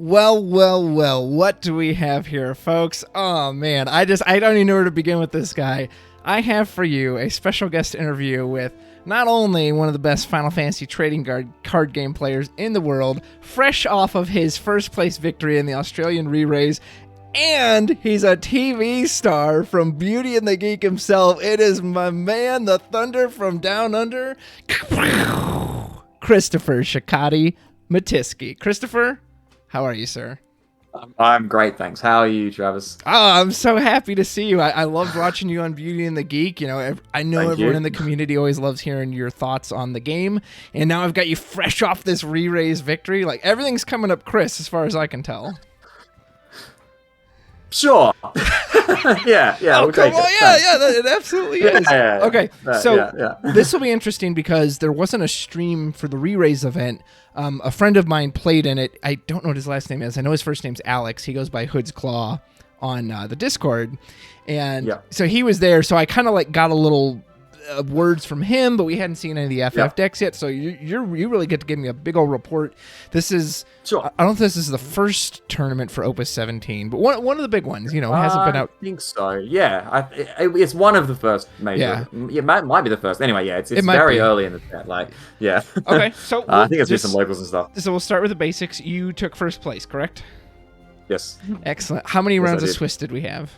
Well, what do we have here, folks? Oh, man, I don't even know where to begin with this guy. I have for you a special guest interview with not only one of the best Final Fantasy trading card game players in the world, fresh off of his first place victory in the Australian ReRaise, and he's a TV star from Beauty and the Geek himself. It is my man, the Thunder from Down Under, Christopher Shikadi Mattiske. Christopher, how are you, sir? I'm great, thanks. How are you, Travis? Oh, I'm so happy to see you. I loved watching you on Beauty and the Geek. You know, I know Thank everyone you. in the community always loves hearing your thoughts on the game. And now I've got you fresh off this ReRaise victory. Like, everything's coming up Chris, as far as I can tell. Sure. yeah, Oh, we'll come take on. it. Yeah, it absolutely is. Yeah. Okay, so yeah. this will be interesting because there wasn't a stream for the ReRaise event. A friend of mine played in it. I don't know what his last name is. I know his first name's Alex. He goes by Hood's Claw on the Discord. And so he was there. So I kind of like got a little words from him, but we hadn't seen any of the FF decks yet. So you really get to give me a big old report. This is, Sure. I don't think this is the first tournament for Opus 17, but one of the big ones, you know, hasn't been out. I think so. Yeah, it's one of the first major. Yeah, might be the first. Anyway, yeah, it's very early in the set. Like, yeah. Okay, so I think it's just some locals and stuff. So we'll start with the basics. You took first place, correct? Yes. Excellent. How many rounds of Swiss did we have?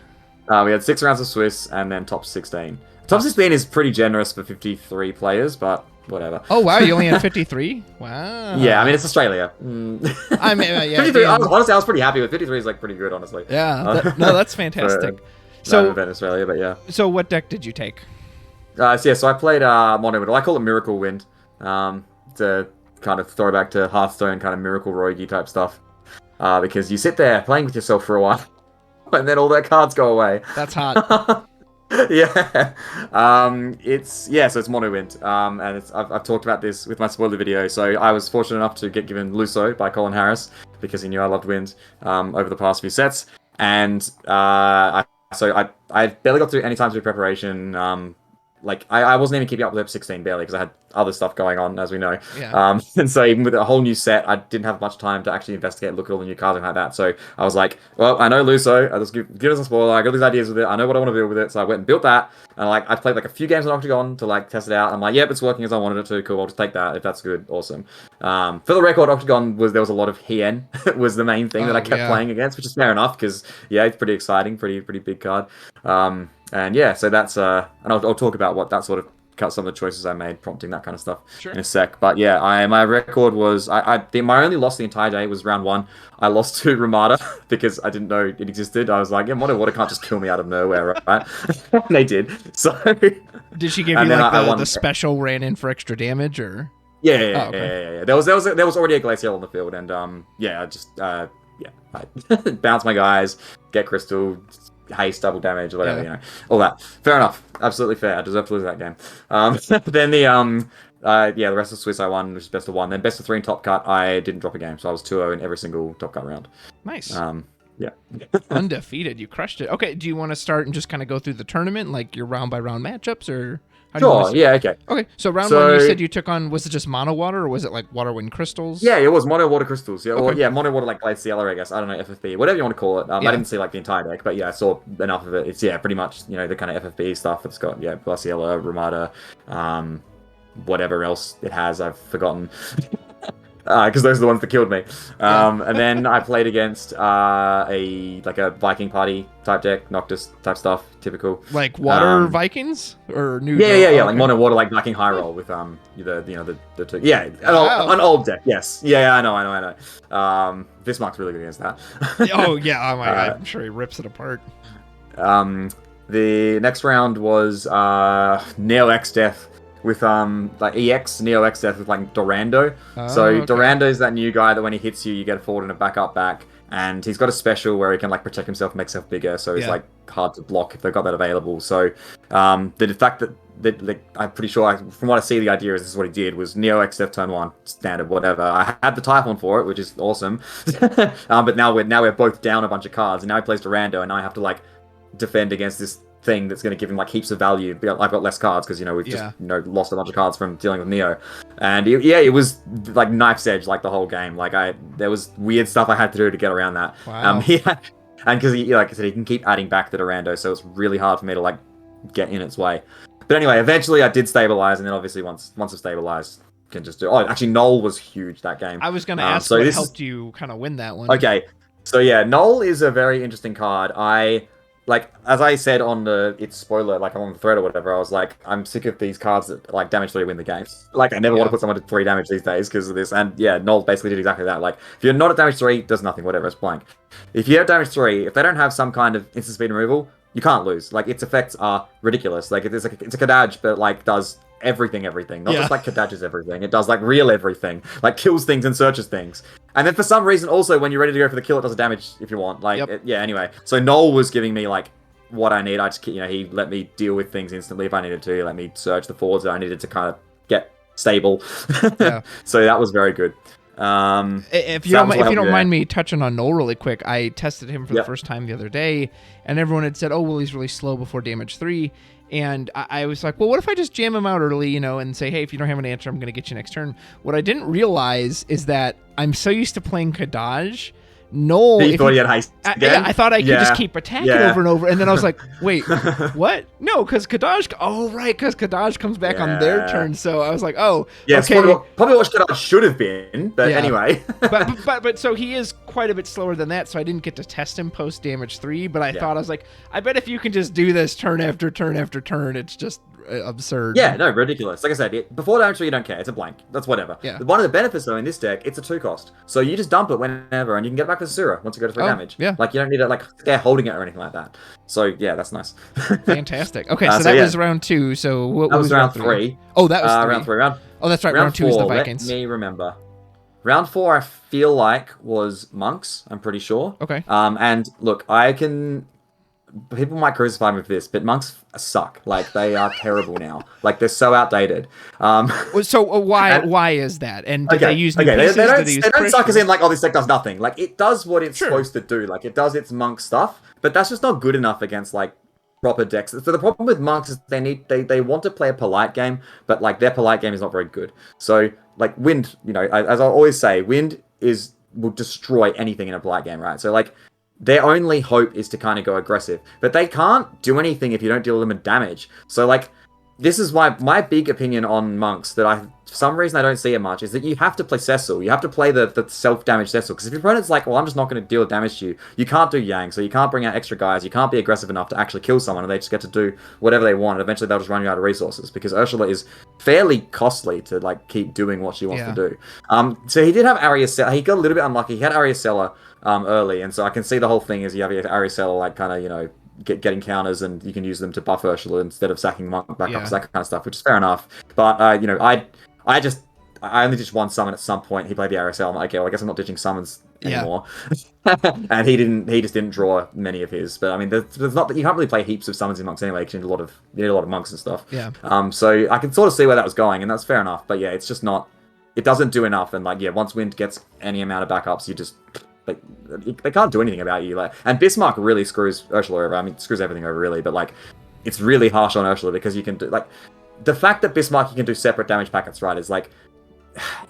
We had 6 rounds of Swiss and then top 16. Top 16 is pretty generous for 53 players, but whatever. Oh, wow. You only had 53? Wow. Yeah, I mean, it's Australia. I mean, yeah. 53, honestly, I was pretty happy with 53 is like pretty good, honestly. Yeah. No, that's fantastic. So event Australia, but yeah. So what deck did you take? So I played Mono Wind. I call it Miracle Wind. To kind of throw back to Hearthstone kind of Miracle Rogi type stuff. Because you sit there playing with yourself for a while, and then all their cards go away. That's hot. Yeah. So it's Mono Wind. And I've talked about this with my spoiler video. So I was fortunate enough to get given Luso by Colin Harris because he knew I loved Wind over the past few sets. And I barely got through any time to do preparation. I wasn't even keeping up with Ep 16 barely because I had other stuff going on, as we know. Yeah. And so even with a whole new set, I didn't have much time to actually investigate, look at all the new cards and like that. So I was like, well, I know Luso. I'll just give us a spoiler. I got these ideas with it. I know what I want to do with it. So I went and built that. And I played like a few games on Octagon to like test it out. I'm like, yep, it's working as I wanted it to. Cool. I'll just take that. If that's good, awesome. For the record, Octagon there was a lot of Hien was the main thing that I kept playing against, which is fair enough because it's pretty exciting, pretty big card. And yeah, so that's and I'll talk about what that sort of cut some of the choices I made, prompting that kind of stuff in a sec. But yeah, my record was my only loss the entire day was round 1. I lost to Ramada because I didn't know it existed. I was like, yeah, Modern Water can't just kill me out of nowhere, right? And they did. So did she give you like the special ran in for extra damage or? Yeah. There was already a Glacial on the field, and I just I bounce my guys, get crystal. Haste, double damage, or whatever, all that. Fair enough. Absolutely fair. I deserve to lose that game. Then the rest of Swiss I won, which is best of 1. Then best of 3 in Top Cut, I didn't drop a game, so I was 2-0 in every single Top Cut round. Nice. Yeah. Undefeated. You crushed it. Okay, do you want to start and just kind of go through the tournament, like your round by round matchups, or? Sure, yeah, okay. Okay, so round 1 you said you took on, was it just mono water or was it like water wind crystals? Yeah, it was mono water crystals. Yeah, mono water like Glacial, I guess. I don't know, FFB, whatever you want to call it. I didn't see like the entire deck, but yeah, I saw enough of it. It's pretty much, the kind of FFB stuff. It's got, Glacial, Ramada, whatever else it has, I've forgotten. Because those are the ones that killed me. And then I played against a Viking party type deck, Noctis type stuff, typical. Like water Vikings or new? Yeah, like mono water, like Viking high roll with the two. Yeah, an old deck. Yes, yeah, I know. Bismarck's really good against that. Oh my god, I'm sure he rips it apart. The next round was Neo X Death. With EX, Neo X Death with like Durando. Durando is that new guy that when he hits you, you get a forward and a backup back. And he's got a special where he can like protect himself, make himself bigger, so he's like hard to block if they've got that available. So the fact that I'm pretty sure, from what I see, the idea is this is what he did was Neo X Death turn 1, standard, whatever. I had the Typhon for it, which is awesome. But now we're both down a bunch of cards, and now he plays Durando, and now I have to like defend against this thing that's going to give him like heaps of value. I've got less cards because we've just lost a bunch of cards from dealing with Neo, and it was like knife's edge like the whole game. Like there was weird stuff I had to do to get around that. Wow. And because like I said, he can keep adding back the Durando, so it's really hard for me to like get in its way. But anyway, eventually I did stabilize, and then obviously once I've stabilized, can just do. Oh, actually, Null was huge that game. I was going to ask what helped you kind of win that one. Okay, so yeah, Null is a very interesting card. Like, as I said on it's spoiler, like on the thread or whatever, I was like, I'm sick of these cards that like damage 3 win the game. Like, I never want to put someone to 3 damage these days because of this. And yeah, Null basically did exactly that. Like, if you're not at damage 3, does nothing, whatever, it's blank. If you have damage 3, if they don't have some kind of instant speed removal, you can't lose. Like, its effects are ridiculous. Like, it's a Kadaj, but like does everything. Not just like Kadages everything. It does like real everything. Like, kills things and searches things. And then for some reason, also, when you're ready to go for the kill, it does damage if you want. Like, anyway. So Null was giving me like what I need. I just, he let me deal with things instantly if I needed to. He let me search the forwards that I needed to kind of get stable. So that was very good. If you don't mind me touching on Null really quick, I tested him for the first time the other day, and everyone had said, "Oh, well, he's really slow before damage 3." And I was like, well, what if I just jam him out early, and say, hey, if you don't have an answer, I'm going to get you next turn. What I didn't realize is that I'm so used to playing Kadaj. Null, you thought he had haste again? I thought I could just keep attacking over and over, and then I was like, wait, what? No, because Kadaj. Oh, right, because Kadaj comes back on their turn. So I was like, oh, okay. Probably what Kadaj should have been, but anyway. but so he is quite a bit slower than that. So I didn't get to test him post damage 3. But I thought, I was like, I bet if you can just do this turn after turn after turn, it's just absurd. Yeah, no, ridiculous. Like I said, before damage 3, you don't care. It's a blank. That's whatever. Yeah. One of the benefits, though, in this deck, it's a 2 cost. So you just dump it whenever, and you can get it back to 0 once you go to 3 damage. Yeah. Like, you don't need to, like, scare holding it or anything like that. So, yeah, that's nice. Fantastic. Okay, so that was round 2. So what was round 3? Oh, that was 3. Round 3. Oh, that's right. Round 2 is the Vikings. Let me remember. Round 4, I feel like, was Monks, I'm pretty sure. Okay. And, look, people might crucify me for this, but monks suck. Like, they are terrible now. Like, they're so outdated. So why is that? And did they use new pieces? They don't suck as in, like, oh, this deck does nothing. Like, it does what it's supposed to do. Like, it does its monk stuff, but that's just not good enough against, like, proper decks. So the problem with monks is they want to play a polite game, but, like, their polite game is not very good. So, like, Wind, as I always say, Wind will destroy anything in a polite game, right? So, like, their only hope is to kind of go aggressive. But they can't do anything if you don't deal them with damage. So, like, this is why my big opinion on monks, that for some reason I don't see it much, is that you have to play Cecil. You have to play the self-damage Cecil. Because if your opponent's like, well, I'm just not going to deal damage to you, you can't do Yang, so you can't bring out extra guys, you can't be aggressive enough to actually kill someone, and they just get to do whatever they want, and eventually they'll just run you out of resources. Because Ursula is fairly costly to, like, keep doing what she wants to do. So he did have Ariacella. He got a little bit unlucky. He had Ariacella early, and so I can see the whole thing is you have Ariacella, like, kind of, getting counters, and you can use them to buff Ursula instead of sacking monk backups, that kind of stuff, which is fair enough. But I only ditched one summon at some point. He played the RSL. I'm like, okay, well, I guess I'm not ditching summons anymore. And he just didn't draw many of his. But I mean, there's not, you can't really play heaps of summons in monks anyway, because you need a lot of monks and stuff. Yeah. So I can sort of see where that was going, and that's fair enough. But yeah, it's just not. It doesn't do enough, and like, yeah, once Wind gets any amount of backups, you just. Like, they can't do anything about you. Like, and Bismarck really screws Ursula over. I mean, screws everything over, really. But, like, it's really harsh on Ursula because you can do, like, the fact that Bismarck you can do separate damage packets, right, is like,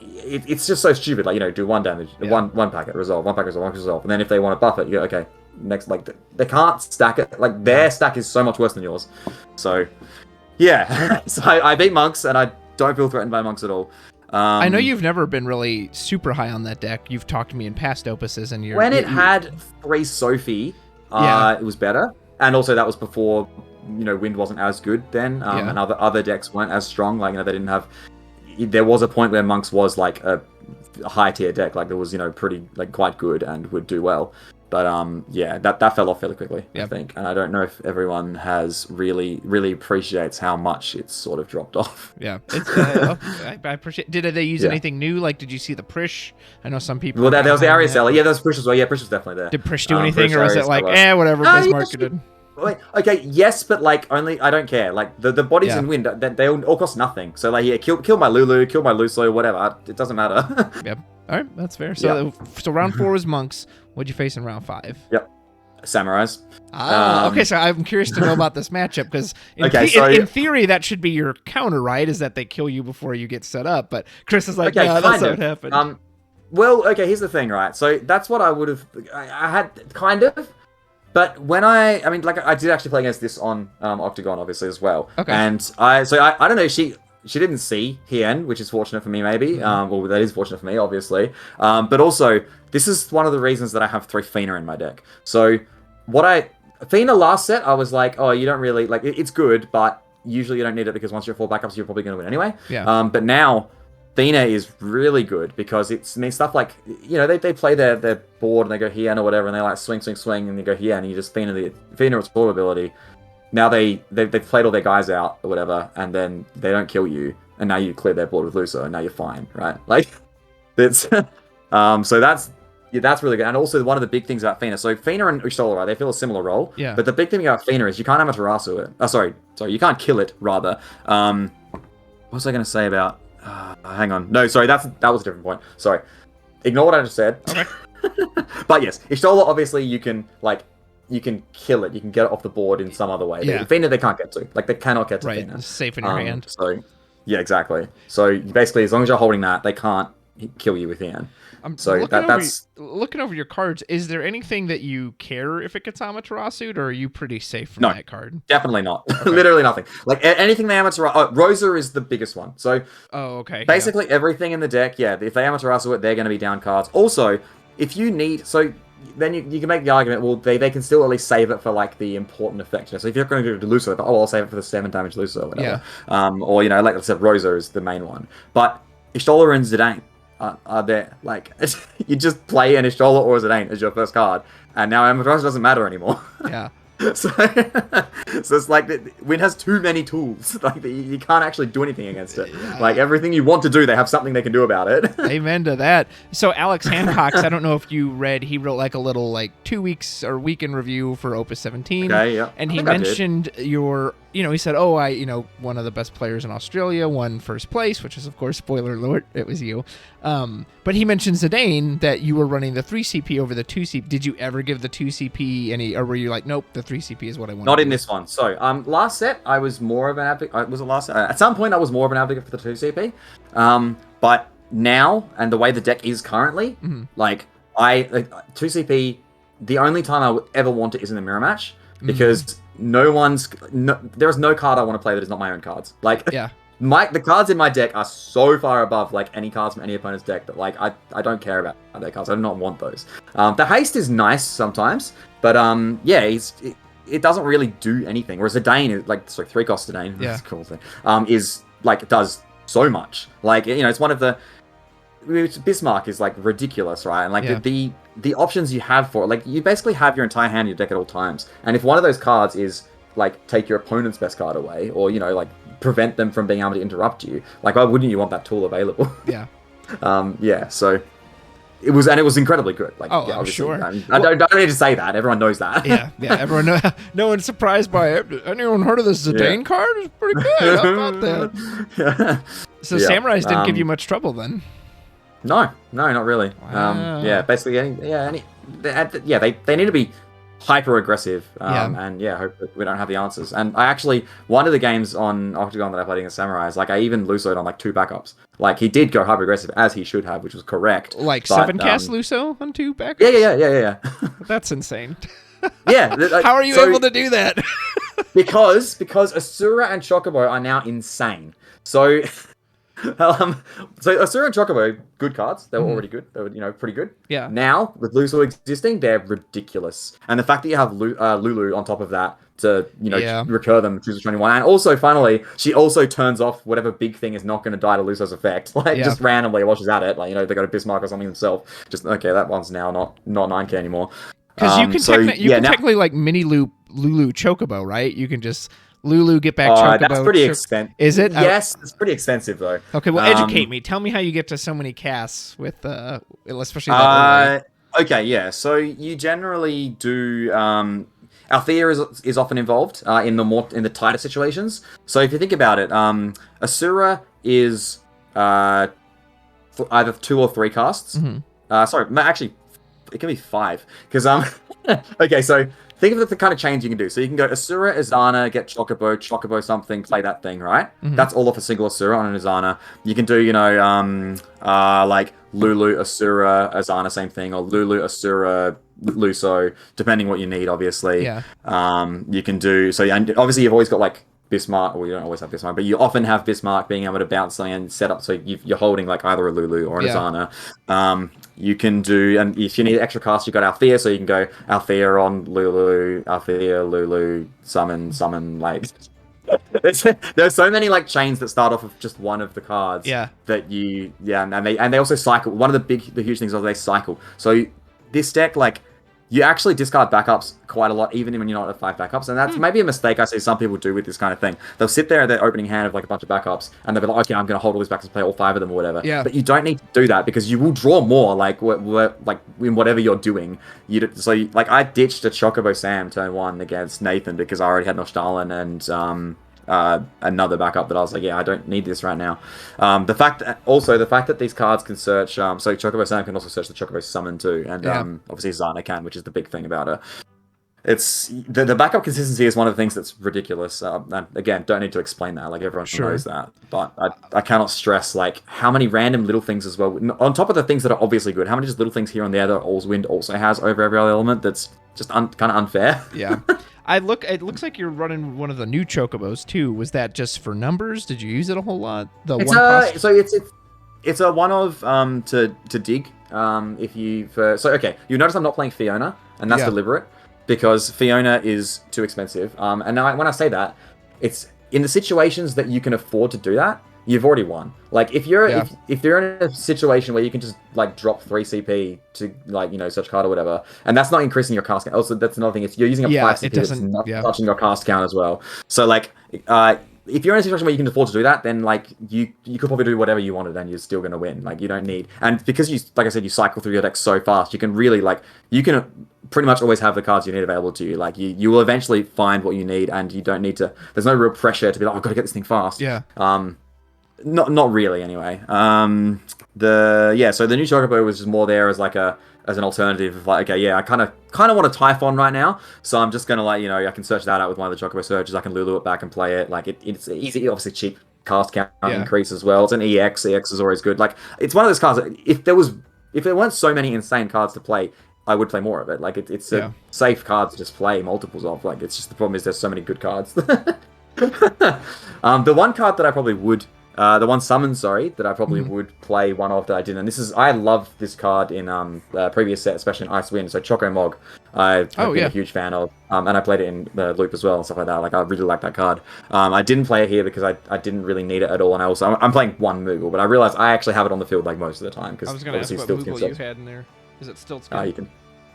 it's just so stupid. Like, do 1 damage, one packet, resolve, 1 packet, resolve, 1 packet, resolve. And then if they want to buff it, you go, okay, next, like, they can't stack it. Like, their stack is so much worse than yours. So, yeah. So I beat monks, and I don't feel threatened by monks at all. I know you've never been really super high on that deck. You've talked to me in past opuses, and when it had 3 Sophie, it was better, and also that was before Wind wasn't as good then, and other decks weren't as strong. Like, they didn't have. There was a point where monks was like a high tier deck, like there was pretty like quite good and would do well. But that fell off fairly quickly, I think, and I don't know if everyone has really appreciates how much it's sort of dropped off. Yeah, I appreciate. Did they use anything new? Like, did you see the Prish? I know some people. Well, there was the Ariacella. Yeah, there was Prish as well. Yeah, Prish was definitely there. Did Prish do anything, or was it like, whatever, Bismarck did? Wait, okay, yes, but like only I don't care. Like the bodies in Wind, they all cost nothing. So like, kill my Lulu, kill my Luso, whatever. It doesn't matter. Yep. All right, that's fair. So round 4 was monks. What'd you face in round 5? Yep. Samurais. Okay, so I'm curious to know about this matchup because in theory that should be your counter, right? Is that they kill you before you get set up? But Chris is like, no, that's not what happened. Well, okay, here's the thing, right? So that's what I would have. I had kind of, but when I mean, like I did actually play against this on Octagon, obviously as well. Okay. And I don't know. She didn't see Hien, which is fortunate for me, maybe. Well, that is fortunate for me, obviously. But also, this is one of the reasons that I have 3 Fina in my deck. So Fina last set, I was like, oh, you don't really like it's good, but usually you don't need it because once you're 4 backups, you're probably going to win anyway. Yeah. But now Fina is really good because I mean stuff like they play their board and they go Hien or whatever and they like swing and they go Hien and you just Fina its full ability. Now they've played all their guys out or whatever and then they don't kill you and now you clear their board with Luso and now you're fine, right? Like it's so that's really good. And also one of the big things about Fina, so Fina and Y'shtola, right, they fill a similar role. Yeah. But the big thing about Fina is you can't Amaterasu it. Sorry, you can't kill it, rather. What was I going to say about... hang on. No, sorry, that was a different point. Sorry. Ignore what I just said. Okay. But yes, Y'shtola, obviously, you can kill it. You can get it off the board in some other way. Yeah. Fina, they can't get to. Like, they cannot get to right. Fina. It's safe in your hand. So, yeah, exactly. So, basically, as long as you're holding that, they can't kill you with Hien. So looking over your cards. Is there anything that you care if it gets Amaterasu, or are you pretty safe from that card? Definitely not. Okay. Literally nothing. Like anything they Amaterasu. Rosa is the biggest one. So basically everything in the deck. Yeah, if they Amaterasu it, they're going to be down cards. Also, if you need then you can make the argument. Well, they can still at least save it for like the important effect. So if you're going to do Luso, I'll save it for the 7 damage Luso or whatever. Yeah. Or like I said, Rosa is the main one. But Y'shtola and Zidane are there. Like, you just play an Y'shtola or Zidane as your first card, and now Amaterasu doesn't matter anymore. Yeah. So it's like Win has too many tools. Like you can't actually do anything against it. Yeah. Like everything you want to do, they have something they can do about it. Amen to that. So Alex Hancox, I don't know if you read, he wrote like a little 2 weeks or week in review for Opus 17. Okay, yeah. And he mentioned your, he said, one of the best players in Australia won first place, which is of course, spoiler alert, it was you. But he mentioned Zidane that you were running the 3CP over the 2CP. Did you ever give the 2CP any, or were you like, nope, the 3CP is what I want? Not in this one. So, last set I was more of an advocate. Was it last set? At some point I was more of an advocate for the 2CP. But now, and the way the deck is currently, 2CP, the only time I would ever want it is in the mirror match because there is no card I want to play that is not my own cards. Yeah. The cards in my deck are so far above any cards from any opponent's deck that I don't care about their cards. I do not want those. The haste is nice sometimes, but it doesn't really do anything. Whereas Zidane is 3 cost Zidane. Yeah. That's a cool thing. Does so much. It's one of the Bismarck is ridiculous, right? And the options you have for it, you basically have your entire hand in your deck at all times. And if one of those cards is take your opponent's best card away, or prevent them from being able to interrupt you, why wouldn't you want that tool available? Yeah. So it was incredibly good. I'm sure. I don't need to say that. Everyone knows that. Yeah. Everyone knows. No one's surprised by it. Anyone heard of this Zidane card? It's pretty good. How about that? Yeah. So Samurais didn't give you much trouble then. No, not really. Wow. Basically, they need to be hyper aggressive, and hope that we don't have the answers. And I actually, one of the games on Octagon that I played against Samurais, I even Luso'd on 2 backups. He did go hyper aggressive as he should have, which was correct. 7 cast Luso on 2 backups? Yeah. That's insane. Yeah. How are you able to do that? because Asura and Chocobo are now insane. So Asura and Chocobo, good cards. They were already good. They were, pretty good. Yeah. Now, with Luso existing, they're ridiculous. And the fact that you have Lulu on top of that to, recur them, choose a 21. And also, finally, she also turns off whatever big thing is not going to die to Luso's effect. Just randomly while she's at it. They got a Bismarck or something themselves. Just, okay, that one's now not 9k anymore. Because you can technically mini loop Lulu Chocobo, right? You can just Lulu get back Chocobo. That's pretty expensive. Is it? Yes, it's pretty expensive though. Okay, well, educate me. Tell me how you get to so many casts with, especially that. Okay, yeah. So you generally do. Althea is often involved in the tighter situations. So if you think about it, Asura is either 2 or 3 casts. Mm-hmm. Sorry, actually be 5 because okay, so think of the kind of change you can do. So you can go Asura, Azana, get Chocobo something, play that thing, right? That's all off a single Asura on an Azana. You can do, like Lulu, Asura, Azana, same thing, or Lulu, Asura, Luso, depending what you need, obviously. Yeah. You can do, so and obviously you've always got like Bismarck, well, you don't always have Bismarck, but you often have Bismarck being able to bounce something and set up so you're holding like either a Lulu or an Azana. You can do, and if you need extra cast, you've got Althea, so you can go Althea on Lulu, Althea, Lulu, summon, like... There's so many like chains that start off with just one of the cards. Yeah. That and they also cycle. One of the huge things is they cycle. So this deck, like, you actually discard backups quite a lot, even when you're not at 5 backups. And that's maybe a mistake I see some people do with this kind of thing. They'll sit there at their opening hand of like a bunch of backups, and they'll be like, okay, I'm going to hold all these backups and play all 5 of them or whatever. Yeah. But you don't need to do that because you will draw more, like, like in whatever you're doing. Like, I ditched a Chocobo Sam turn 1 against Nathan because I already had Nostalin and another backup that I was like, yeah, I don't need this right now. The fact that these cards can search, so Chocobo Sam can also search the Chocobo Summon too, and obviously Zana can, which is the big thing about her. It's the backup consistency is one of the things that's ridiculous. And again, don't need to explain that, like everyone knows that. But I cannot stress like how many random little things as well, on top of the things that are obviously good, how many just little things here and there that Allswind also has over every other element that's just kind of unfair. Yeah. It looks like you're running one of the new Chocobos too. Was that just for numbers? Did you use it a whole lot? So it's a one of to dig. Okay, you notice I'm not playing Fiona, and that's deliberate because Fiona is too expensive. And now when I say that, it's in the situations that you can afford to do that. You've already won. Like if you're if you're in a situation where you can just like drop 3 CP to like search card or whatever, and that's not increasing your cast count. Also, that's another thing. It's you're using a 5 CP that's not touching your cast count as well. So like if you're in a situation where you can afford to do that, then like you could probably do whatever you wanted and you're still gonna win. Like you don't need, and because you, like I said, you cycle through your deck so fast, you can really you can pretty much always have the cards you need available to you. Like you will eventually find what you need, and you don't need to. There's no real pressure to be like, I've got to get this thing fast. Yeah. Not really anyway. So the new Chocobo was just more there as an alternative of like, okay, yeah, I kind of want a Typhon right now, so I'm just gonna I can search that out with one of the Chocobo searches. I can Lulu it back and play it. Like it's easy, obviously cheap cast count increase as well. It's an EX. EX is always good. Like it's one of those cards. If there weren't so many insane cards to play, I would play more of it. Like it's a safe card to just play multiples of. Like it's just the problem is there's so many good cards. The one card that I probably would. The one summon, that I probably would play one of that I didn't. And I love this card in previous set, especially in Icewind. So Choco Mog, I've been a huge fan of, and I played it in the Loop as well and stuff like that. Like I really like that card. I didn't play it here because I didn't really need it at all, and I'm playing one Moogle, but I realized I actually have it on the field like most of the time because I was going to ask what Moogle you had in there. Is it Stiltskin?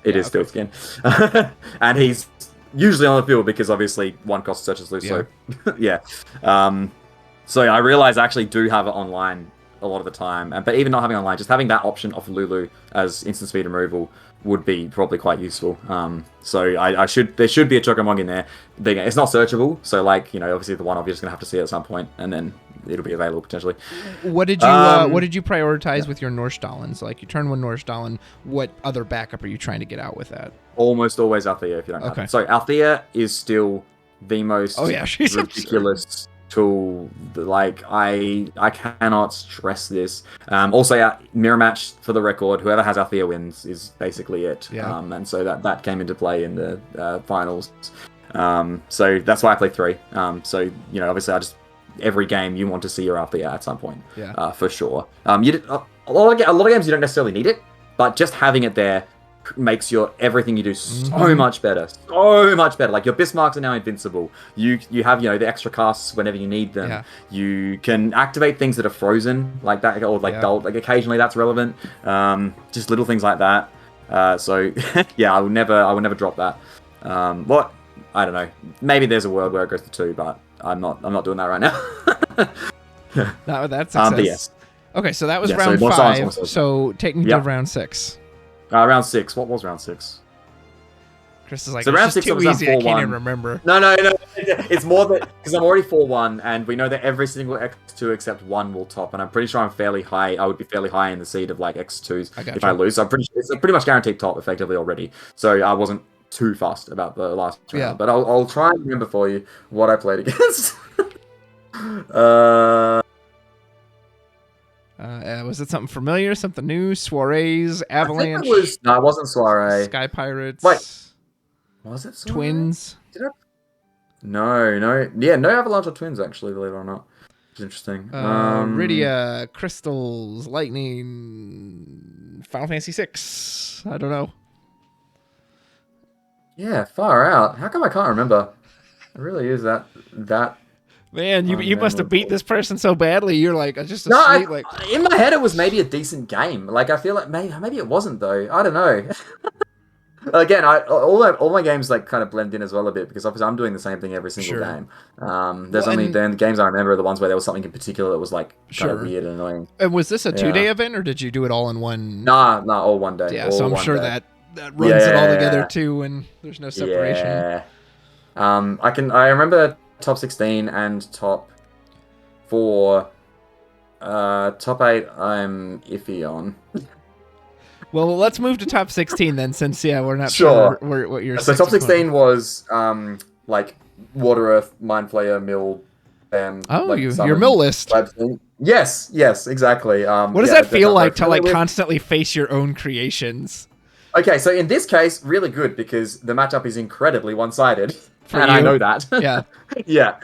It is Stiltskin, and he's usually on the field because obviously one cost searches loose. So yeah. So I realize I actually do have it online a lot of the time, but even not having it online, just having that option of Lulu as instant speed removal would be probably quite useful. So there should be a Chocomog in there. It's not searchable, so obviously the one-off you're just gonna have to see it at some point, and then it'll be available potentially. What did you prioritize with your Norstallins? Like you turn one Norstallin, what other backup are you trying to get out with that? Almost always Althea if you don't have it. So Althea is still the most she's ridiculous tool. Like I cannot stress this. Also, mirror match for the record. Whoever has Althea wins is basically it. Yeah. And so that came into play in the finals. So that's why I play 3. So obviously every game you want to see your Althea at some point. Yeah. For sure. A lot of games you don't necessarily need it, but just having it there makes everything you do so much better. Like your Bismarcks are now invincible. You have the extra casts whenever you need them. Yeah. You can activate things that are frozen like that, or dull. Like occasionally that's relevant. Just little things like that. So yeah, I would never drop that. What I don't know. Maybe there's a world where it goes to 2, but I'm not doing that right now. Not with that success. But yes. Okay, so that was round 5. So take me to Yep. round 6. Round 6. What was round 6? Chris is like, So it's round just 6 I too was up easy. I can't 4-1. even remember. No. It's more that because I'm already 4-1, and we know that every single X2 except 1 will top, and I'm pretty sure I'm fairly high. I would be fairly high in the seed of like X2s if I lose. So I'm pretty. It's a pretty much guaranteed top effectively already. So I wasn't too fussed about the last round, but I'll try and remember for you what I played against. Was it something familiar, something new? Soirees, Avalanche? No, it wasn't Soiree. Sky Pirates. Wait, was it Soiree? Twins? No. Yeah, no Avalanche or Twins actually, believe it or not. It's interesting. Rydia, Crystals, Lightning, Final Fantasy 6. I don't know. Yeah, far out. How come I can't remember? It really is that. Man, you must have beat this person so badly. You're like just like in my head it was maybe a decent game. Like I feel like maybe it wasn't though. I don't know. Again, all my games like kind of blend in as well a bit because obviously I'm doing the same thing every single game. There's the games I remember are the ones where there was something in particular that was like kind of weird and annoying. And was this a 2-day event or did you do it all in one? Nah, all one day. Yeah, so I'm sure that runs it all together too, and there's no separation. Yeah. I remember top 16 and top 4. Top 8 I'm iffy on. Well, let's move to top 16 then, since we're not sure what you're. So top 16 was like Water Earth, Mind Flayer, Mill, your Mill list. Yes, exactly. What does that feel like to constantly face your own creations? Okay, so in this case, really good because the matchup is incredibly one-sided, and I know that. Yeah. Yeah.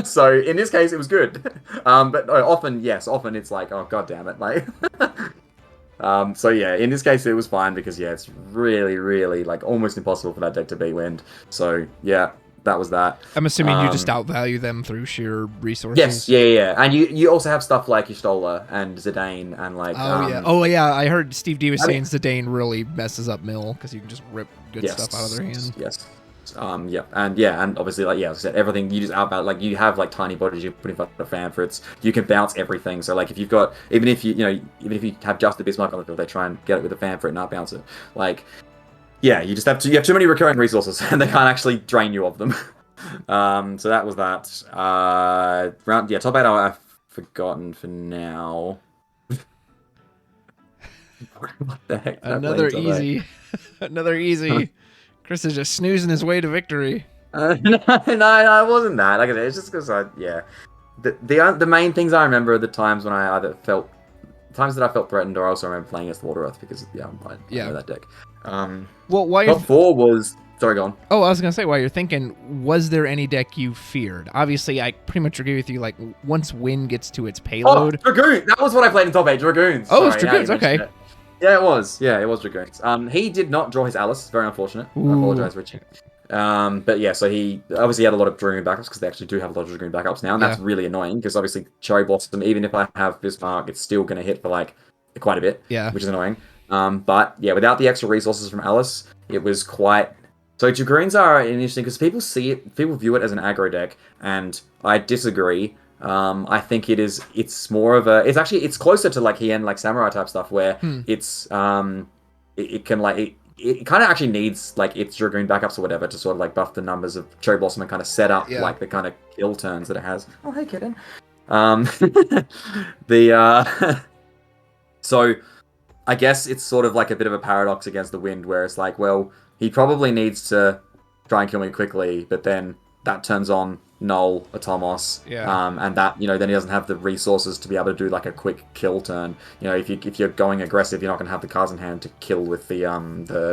So in this case, it was good. But often it's like, oh god damn it, like. So yeah, in this case it was fine because it's really, really like almost impossible for that deck to beat Wind. So yeah, that was that. I'm assuming you just outvalue them through sheer resources. Yes, yeah, and you also have stuff like Y'shtola and Zidane and like. Oh yeah, I heard Steve D was saying Zidane really messes up Mill because you can just rip good stuff out of their hand. Yes. And obviously, like, as I said, everything you just outbound, like, you have like tiny bodies you put in front of Fanfrits, you can bounce everything. So like, if you've got, even if you have just the Bismarck on the field, they try and get it with a Fanfrit and not bounce it. Like, you have too many recurring resources, and they can't actually drain you of them. So that was that. Top 8 I've forgotten for now. What the heck? Another easy. Chris is just snoozing his way to victory. No, it wasn't that. Like I said, it's just because the main things I remember are the times when I either felt threatened, or I also remember playing against Water Earth because I know that deck. Top 4 was. Sorry, go on. Oh, I was gonna say, while you're thinking, was there any deck you feared? Obviously, I pretty much agree with you. Like once Wind gets to its payload. Oh, Dragoon. That was what I played in top 8. Dragoons. Oh, it's Dragoons. Okay. Yeah, it was. Yeah, it was Dragoons. He did not draw his Alice. Very unfortunate. Ooh. I apologize, Richie. But yeah, so he obviously had a lot of Dragoon backups because they actually do have a lot of Dragoon backups now, and that's really annoying because obviously Cherry Blossom, even if I have Bismarck, it's still going to hit for like quite a bit, which is annoying. But yeah, without the extra resources from Alice, it was quite. So Dragoons are interesting because people view it as an aggro deck, and I disagree. I think it's more of a, it's closer to like Hien, like Samurai type stuff where it's, it can like, it kind of actually needs like its Dragoon backups or whatever to sort of like buff the numbers of Cherry Blossom and kind of set up like the kind of kill turns that it has. Oh, hey, kitten. So I guess it's sort of like a bit of a paradox against the Wind where it's like, well, he probably needs to try and kill me quickly, but then that turns on Null, Atomos, and that, then he doesn't have the resources to be able to do like a quick kill turn. If you're going aggressive, you're not going to have the cards in hand to kill with the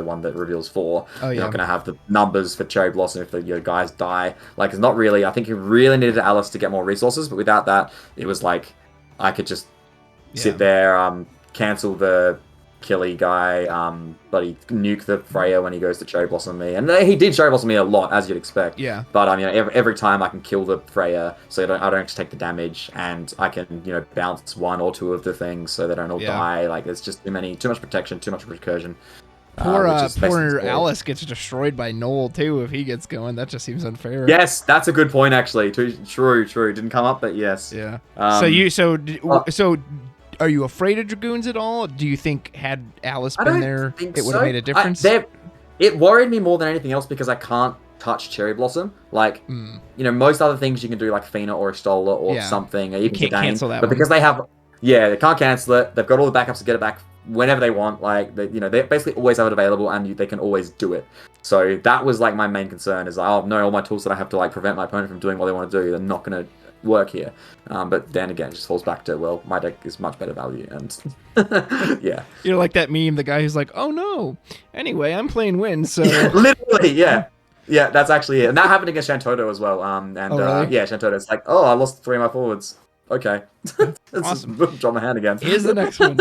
one that reveals 4. You're not going to have the numbers for Cherry Blossom if your guys die. Like, it's not really. I think you really needed Alice to get more resources, but without that, it was like I could just sit there, cancel the Killy guy, but he nuke the Freya when he goes to Cherry Blossom me, and he did Cherry Blossom me a lot, as you'd expect. Yeah. But every time I can kill the Freya, so I don't actually take the damage, and I can bounce 1 or 2 of the things, so they don't all die. Like there's just too much protection, too much recursion. Poor Alice gets destroyed by Noel too if he gets going. That just seems unfair. Yes, that's a good point actually. True. Didn't come up, but yes. Yeah. So are you afraid of Dragoons at all? Do you think had Alice been there, it would have made a difference? it worried me more than anything else because I can't touch Cherry Blossom. Like, most other things you can do, like Fina or Extola or something, or even can't Zidane. cancel that but one. because they can't cancel it. They've got all the backups to get it back whenever they want. Like, they basically always have it available, and they can always do it. So that was like my main concern. Is like, oh no, all my tools that I have to like prevent my opponent from doing what they want to do, they're not going to work here. But then again, it just falls back to, well, my deck is much better value, and yeah. You're like that meme, the guy who's like, oh no, anyway, I'm playing Win, so... Literally, yeah. Yeah, that's actually it. And that happened against Shantoto as well. Really? Yeah, Shantoto's like, oh, I lost 3 of my forwards. Okay. Awesome. Just drop my hand again. Here's the next one.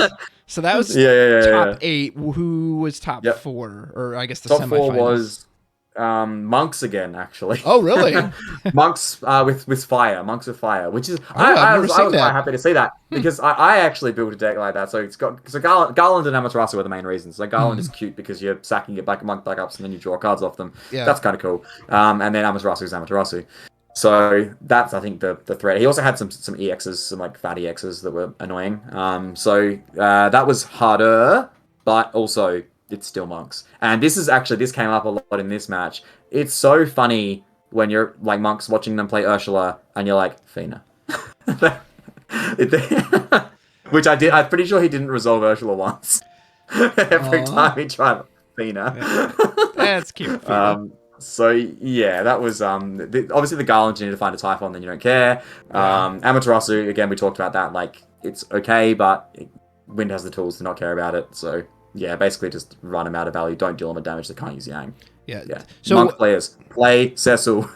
So that was top 8. Who was top 4? Or I guess the top semifinals. 4 was Monks again, actually. Oh, really? Monks with fire. Monks with fire, which is I've I was quite happy to see that because I actually built a deck like that. So Garland and Amaterasu are the main reasons. So Garland is cute because you're sacking your monk backups and then you draw cards off them. Yeah. That's kind of cool. And then Amaterasu is Amaterasu. So that's, I think, the threat. He also had some EXs, some like fat EXs that were annoying. So that was harder, but also it's still Monks. And this came up a lot in this match. It's so funny when you're like Monks watching them play Ursula and you're like, Fina. Which I did. I'm pretty sure he didn't resolve Ursula once. Every time he tried Fina. Yeah. That's cute. So yeah, that was obviously the Garland, you need to find a Typhon, then you don't care. Amaterasu, again, we talked about that. Like, it's okay, but Wind has the tools to not care about it. So yeah, basically just run him out of value. Don't deal him a damage. They can't use Yang. Yeah. So Monk players play Cecil.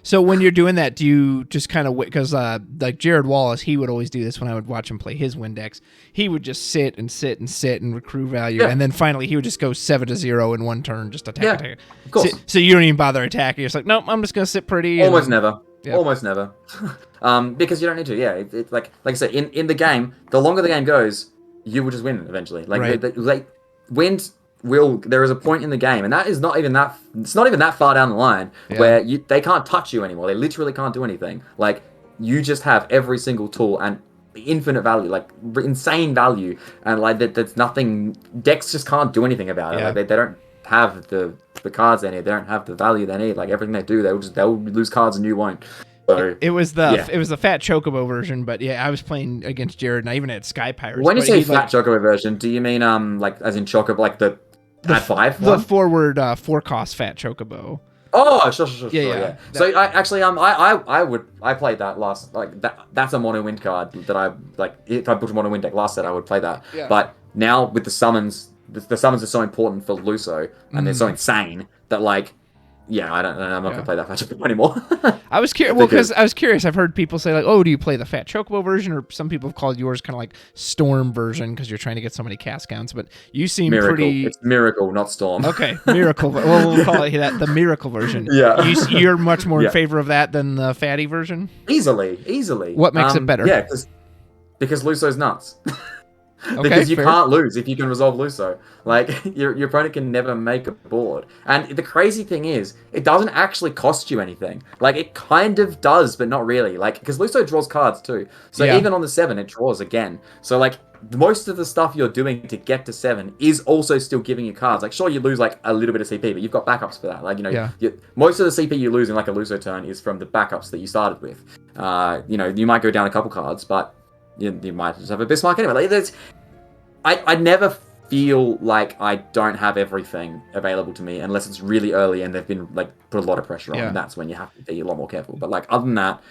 So when you're doing that, do you just kind of because like Jared Wallace, he would always do this when I would watch him play his Windex. He would just sit and recruit value, and then finally he would just go 7-0 in one turn, just attack. Of course. So you don't even bother attacking. You're just like, nope, I'm just gonna sit pretty. Almost never. Because you don't need to. Yeah, it's like I said, in the game, the longer the game goes, you will just win eventually. Like Wind. There is a point in the game, and that is not even that. It's not even that far down the line where they can't touch you anymore. They literally can't do anything. Like, you just have every single tool and infinite value, like insane value, and like there's nothing. Decks just can't do anything about it. Like they don't have the cards they need. They don't have the value they need. Like, everything they do, they'll lose cards and you won't. So, it was the Fat Chocobo version, but yeah, I was playing against Jared, and I even had Sky Pirates. When you say Fat Chocobo version, do you mean like as in Chocobo, like the at 5? The forward 4-cost Fat Chocobo. Oh, sure. Yeah. So I played that last, like that's a mono wind card that I like. If I put a mono wind deck last set, I would play that. Yeah. But now with the summons, the summons are so important for Luso, and they're so insane that like. Yeah, I'm not gonna play that Fat Chocobo anymore. I was curious. Well, because I was curious. I've heard people say like, "Oh, do you play the Fat Chocobo version?" Or some people have called yours kind of like Storm version because you're trying to get so many cast counts. But you seem Miracle. pretty. It's Miracle, not Storm. Okay, Miracle. Well, we'll call it that. The Miracle version. Yeah. You're much more in favor of that than the Fatty version. Easily. What makes it better? Yeah, because Luso's nuts. Okay, because you can't lose if you can resolve Luso. Like, your opponent can never make a board. And the crazy thing is, it doesn't actually cost you anything. Like, it kind of does, but not really. Like, because Luso draws cards too. So even on the 7, it draws again. So, like, most of the stuff you're doing to get to 7 is also still giving you cards. Like, sure, you lose, like, a little bit of CP, but you've got backups for that. Like, most of the CP you lose in, like, a Luso turn is from the backups that you started with. You might go down a couple cards, but you might just have a Bismarck anyway. Like, I never feel like I don't have everything available to me unless it's really early and they've been like put a lot of pressure on. And that's when you have to be a lot more careful. But like other than that,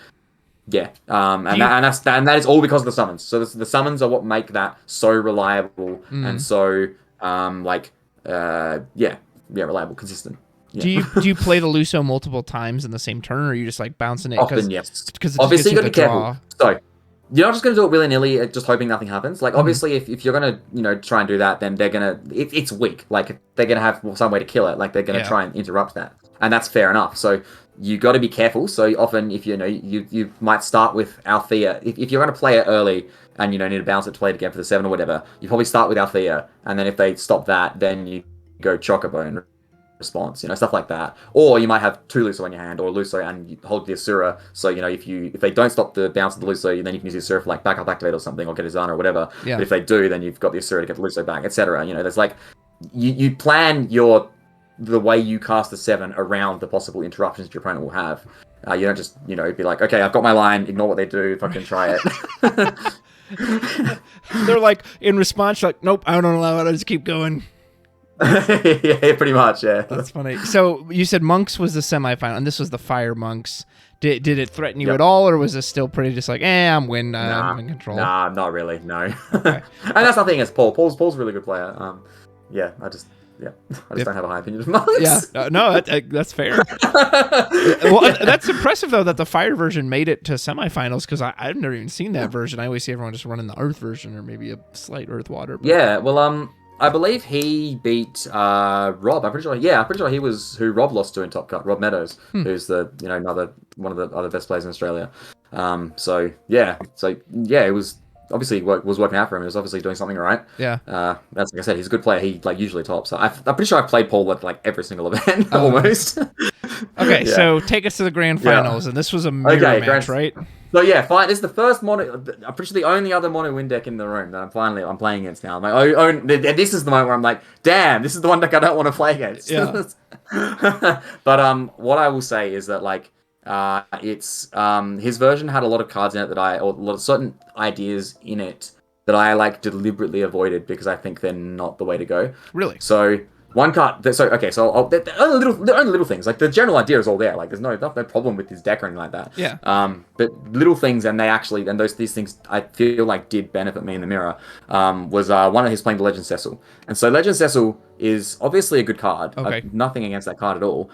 that is all because of the summons. So the summons are what make that so reliable and so reliable, consistent. Yeah. Do you play the Luso multiple times in the same turn, or are you just like bouncing it? Often, yes. Because obviously you got to be careful. So you're not just going to do it willy-nilly, just hoping nothing happens. Like, obviously, if you're going to, try and do that, then they're going to... It's weak. Like, they're going to have some way to kill it. Like, they're going to try and interrupt that. And that's fair enough. So, you got to be careful. So, often, if you might start with Althea. If you're going to play it early and, need to bounce it to play it again for the 7 or whatever, you probably start with Althea. And then if they stop that, then you go Chocobo and response, stuff like that. Or you might have 2 Luso in your hand, or Luso and you hold the Asura. So, if they don't stop the bounce of the Luso, then you can use the Asura for like backup activate or something, or get a Zana or whatever. Yeah. But if they do, then you've got the Asura to get the Luso back, etc. There's like you plan your the way you cast the 7 around the possible interruptions your opponent will have. You don't just, be like, okay, I've got my line, ignore what they do, fucking try it. They're like, in response, like, nope, I don't allow it, I just keep going. Yeah, pretty much, yeah. That's funny. So you said Monks was the semifinal, and this was the Fire Monks. Did it threaten you at all, or was it still pretty just like, I'm in control? Nah, not really, no. Okay. And that's nothing against Paul. Paul's a really good player. I just don't have a high opinion of Monks. Yeah, no, that's fair. Well, that's impressive though that the Fire version made it to semifinals, because I've never even seen that version. I always see everyone just running the Earth version, or maybe a slight Earth Water. But... Yeah, well, I believe he beat Rob. I'm pretty sure he was who Rob lost to in Top Cut. Rob Meadows, who's the another one of the other best players in Australia. It was obviously was working out for him. He was obviously doing something right. Yeah. That's like I said, he's a good player. He usually tops. So I'm pretty sure I've played Paul at like every single event almost. Okay, so take us to the grand finals, and this was a mirror match, right? So yeah, fine. This is the first mono. I'm pretty sure the only other mono win deck in the room that I'm playing against now. I'm like, this is the moment where I'm like, damn, this is the one deck I don't want to play against. Yeah. But what I will say is that like, it's his version had a lot of cards in it or a lot of certain ideas in it that I like deliberately avoided because I think they're not the way to go. Really? So. One card. The only little things. Like the general idea is all there. Like there's no problem with his deck or anything like that. Yeah. But little things, and these things I feel like did benefit me in the mirror. Was one of his playing the Legend Cecil, and so Legend Cecil is obviously a good card. Okay. Nothing against that card at all.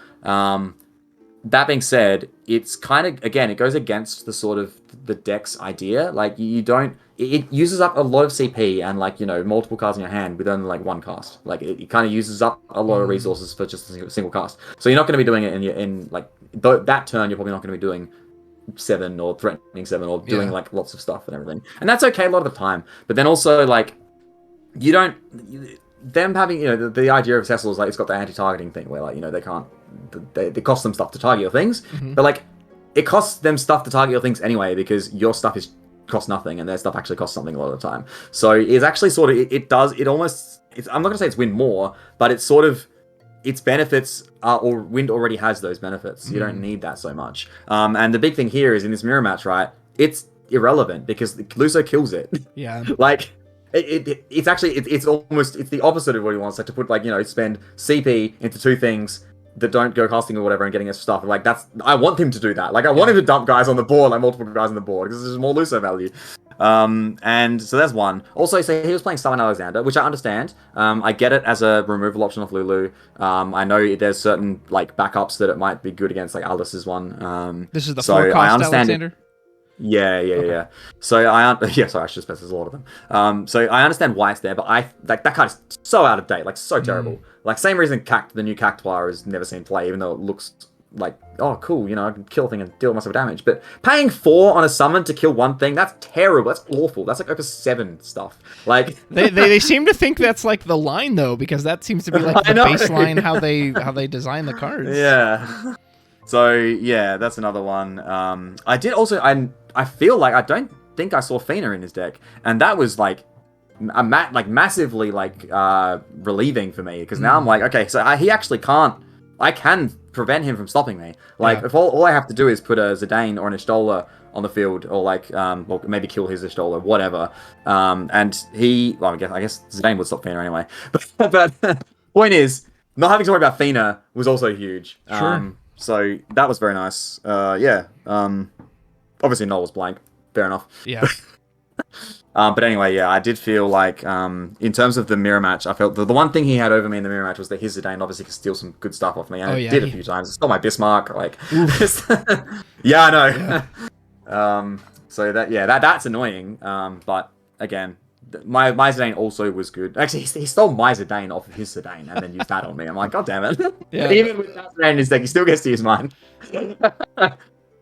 That being said, it's kind of again it goes against the sort of the deck's idea. Like you don't. It uses up a lot of CP and like multiple cards in your hand with only like one cast. Like it kind of uses up a lot of resources for just a single cast. So you're not going to be doing it in that turn. You're probably not going to be doing 7 or threatening 7 or doing like lots of stuff and everything. And that's okay a lot of the time. But then also like you don't them having the idea of Cecil is like it's got the anti-targeting thing where like they can't they cost them stuff to target your things, but like it costs them stuff to target your things anyway because your stuff is cost nothing and their stuff actually costs something a lot of the time. So it's actually sort of I'm not gonna say it's win more, but it's sort of its benefits or Wind already has those benefits. You don't need that so much. And the big thing here is in this mirror match, right? It's irrelevant because Luso kills it. Yeah. Like it's actually it's the opposite of what he wants. Like to put spend CP into 2 things that don't go casting or whatever and getting us stuff. Like I want him to do that. Like I want him to dump guys on the board, like multiple guys on the board, because there's more Luso value. And so there's one. Also, so he was playing Summon Alexander, which I understand. I get it as a removal option off Lulu. I know there's certain like backups that it might be good against, like Aldous' one. This is the 4-cost Alexander? Yeah. So sorry, I should specify there's a lot of them. So I understand why it's there, but that card is so out of date, like so terrible. Like same reason the new Cactuar is never seen play, even though it looks like, oh cool, I can kill a thing and deal myself damage. But paying 4 on a summon to kill one thing, that's terrible. That's awful. That's like over 7 stuff. Like they seem to think that's like the line though, because that seems to be like the baseline how they design the cards. Yeah. So yeah, that's another one. I did also I feel like I don't think I saw Fina in his deck, and that was like massively relieving for me because now I'm like, okay, so he actually can't. I can prevent him from stopping me. Like if all I have to do is put a Zidane or an Ishtola on the field, or or maybe kill his Ishtola, whatever. And I guess Zidane would stop Fina anyway. But point is, not having to worry about Fina was also huge. Sure. So that was very nice. Obviously Noel was blank. Fair enough. Yeah. But anyway, yeah, I did feel like in terms of the mirror match, I felt the one thing he had over me in the mirror match was that his Zidane obviously could steal some good stuff off me, and it did a few times. It stole my Bismarck, yeah, I know. Yeah. So that's annoying. But again, my Zidane also was good. Actually, he stole my Zidane off of his Zidane and then used that on me. I'm like, God damn it! Yeah. Even with that Zidane in his deck, he still gets to use mine.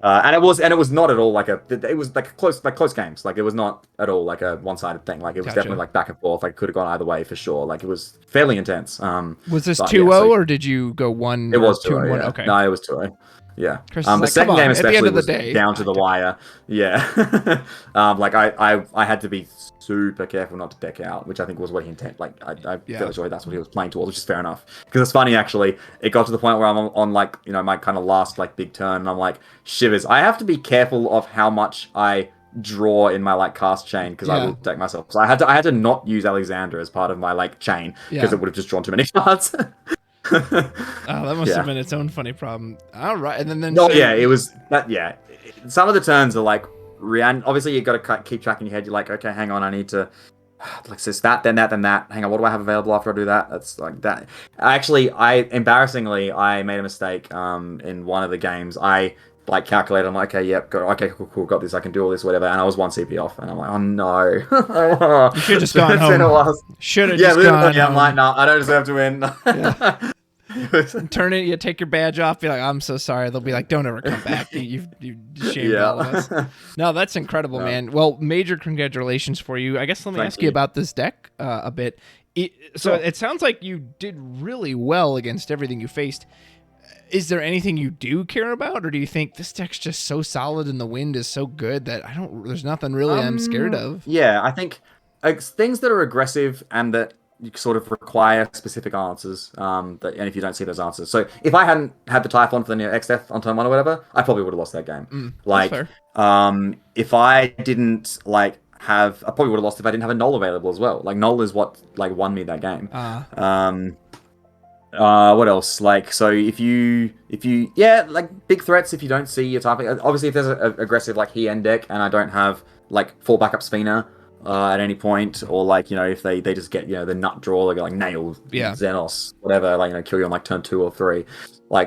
And it was not at all it was close games. Like it was not at all like a one-sided thing. Like it was definitely like back and forth. Like could have gone either way for sure. Like it was fairly intense. Was this 2-0 or did you go 1? It was 2 and 2-0. 1? Yeah. Okay. No, it was 2-0. Yeah. Chris is The like, second "Come on, game at the end especially of the was day, down to the wire. Yeah. Like I had to be super careful not to deck out, which I think was what he intended. Like I feel sure that's what he was playing towards, which is fair enough. Because it's funny actually. It got to the point where I'm on like, you know, my kind of last like big turn, and I'm like, shivers. I have to be careful of how much I draw in my like cast chain because I will deck myself. So I had to not use Alexander as part of my like chain because it would have just drawn too many cards. Oh, that must have been its own funny problem. All right, and then no, yeah, it was that. Yeah, some of the turns are like, obviously you got to keep track in your head. You're like, okay, hang on, I need to like this, that, then that, then that. Hang on, what do I have available after I do that? That's like that. Actually, embarrassingly, I made a mistake. In one of the games, I like calculated. I'm like, okay, yep, okay, cool, got this. I can do all this, whatever. And I was one CP off, and I'm like, oh no. You should have just gone home. Should have just gone home. I'm like, no, I don't deserve to win. Turn it. You take your badge off. Be like, I'm so sorry. They'll be like, don't ever come back. You shamed all of us. No, that's incredible, man. Well, major congratulations for you. I guess let me ask you about this deck a bit. So it sounds like you did really well against everything you faced. Is there anything you do care about, or do you think this deck's just so solid and the wind is so good that there's nothing really I'm scared of? Yeah, I think things that are aggressive and that you sort of require specific answers, and if you don't see those answers. So if I hadn't had the Typhon for the X-Death on turn 1 or whatever, I probably would have lost that game. If I didn't I probably would have lost if I didn't have a Null available as well. Like Null is what won me that game. What else? So if you big threats if you don't see your typing. Obviously if there's an aggressive he end deck and I don't have 4 backups Fina at any point, or if they just get the nut draw, they go nail Xenos, whatever, kill you on turn 2 or 3.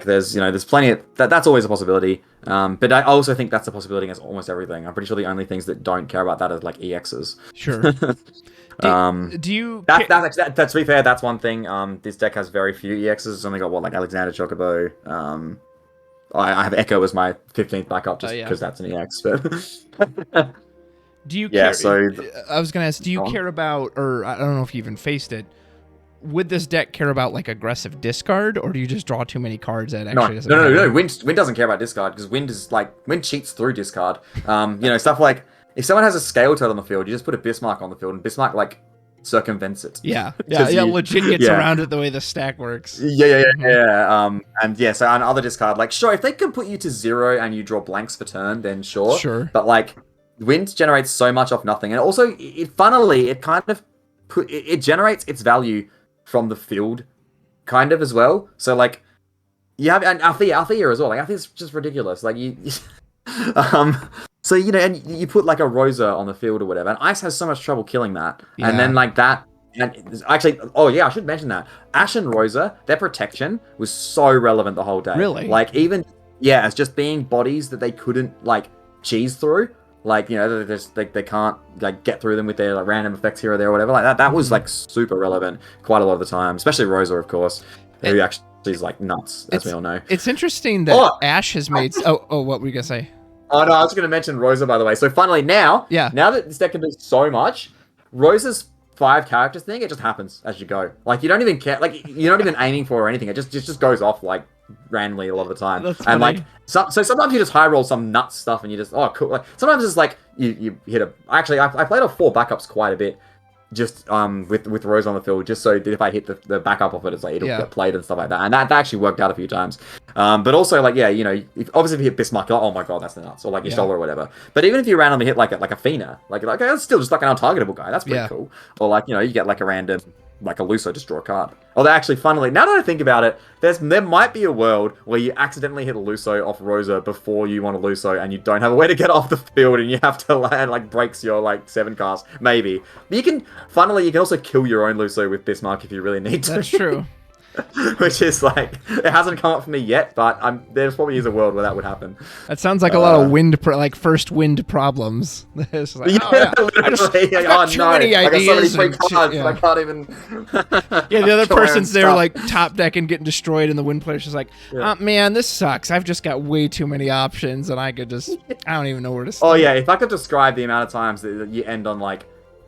There's plenty of that's always a possibility. But I also think that's a possibility against almost everything. I'm pretty sure the only things that don't care about that are EXs. Sure. Do you? That's to be fair, that's one thing. This deck has very few EXs. It's only got Alexander Chocobo. I have Echo as my 15th backup just because that's an EX. But do you? Care, I was gonna ask. Do you care about, or I don't know if you even faced it? Would this deck care about aggressive discard, or do you just draw too many cards that actually doesn't? No. Wind doesn't care about discard because Wind cheats through discard. Stuff like. If someone has a scale toad on the field, you just put a Bismarck on the field, and Bismarck circumvents it. Yeah, legit gets around it the way the stack works. Yeah. So on other discard, sure, if they can put you to 0 and you draw blanks for turn, then sure. But Wind generates so much off nothing, and also it kind of it generates its value from the field, kind of as well. So you have and Althea as well. Althea's just ridiculous. So, and you put a Rosa on the field or whatever, and Ice has so much trouble killing that. Yeah. And then that, and actually, I should mention that. Ash and Rosa, their protection was so relevant the whole day. Really? It's just being bodies that they couldn't, cheese through. They can't, get through them with their, random effects here or there or whatever. That was, super relevant quite a lot of the time, especially Rosa, of course, who actually is, nuts, as we all know. It's interesting that Ash has made... what were you going to say? Oh no, I was going to mention Rosa, by the way. So finally now that this deck can do so much, Rosa's 5 characters thing, it just happens as you go. You don't even care. You're not even aiming for or anything. It just goes off randomly a lot of the time. That's and funny. So sometimes you just high roll some nuts stuff and you just cool. Sometimes it's you hit a. Actually, I played off 4 backups quite a bit. Just with Rose on the field, just so that if I hit the backup of it, it's it'll get played and stuff like that, and that actually worked out a few times. But also obviously if you hit Bismarck, you're oh my god, that's the nuts, or your Shola or whatever. But even if you randomly hit a Fina, that's still just an untargetable guy. That's pretty cool. Or you get a random a Luso, just draw a card. Although actually, funnily, now that I think about it, there might be a world where you accidentally hit a Luso off Rosa before you want a Luso, and you don't have a way to get off the field, and you have to land breaks your 7 cast, maybe. But you can also kill your own Luso with Bismarck if you really need to. That's true. Which is it hasn't come up for me yet, but there's probably is a world where that would happen. That sounds like a lot of wind, first wind problems. It's I've got too many ideas. I got so many cards, I can't even. The other person's there top deck and getting destroyed, and the wind player's just man, this sucks. I've just got way too many options, and I don't even know where to start. Oh yeah, if I could describe the amount of times that you end on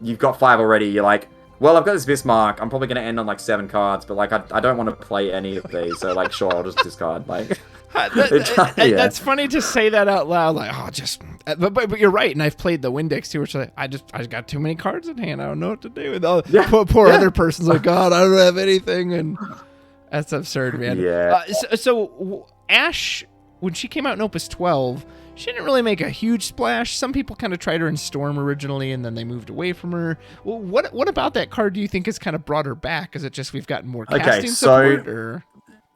you've got 5 already, you're well, I've got this Bismarck. I'm probably going to end on 7 cards, but I don't want to play any of these. So sure, I'll just discard. That's funny to say that out loud. Like, oh, just. But you're right, and I've played the Windex too, which I got too many cards in hand. I don't know what to do with all. Poor other person's like, God, I don't have anything, and that's absurd, man. Yeah. So Ash, when she came out in Opus 12, she didn't really make a huge splash. Some people kind of tried her in Storm originally, and then they moved away from her. Well, what about that card do you think has kind of brought her back? Is it just we've gotten more casting support? Or?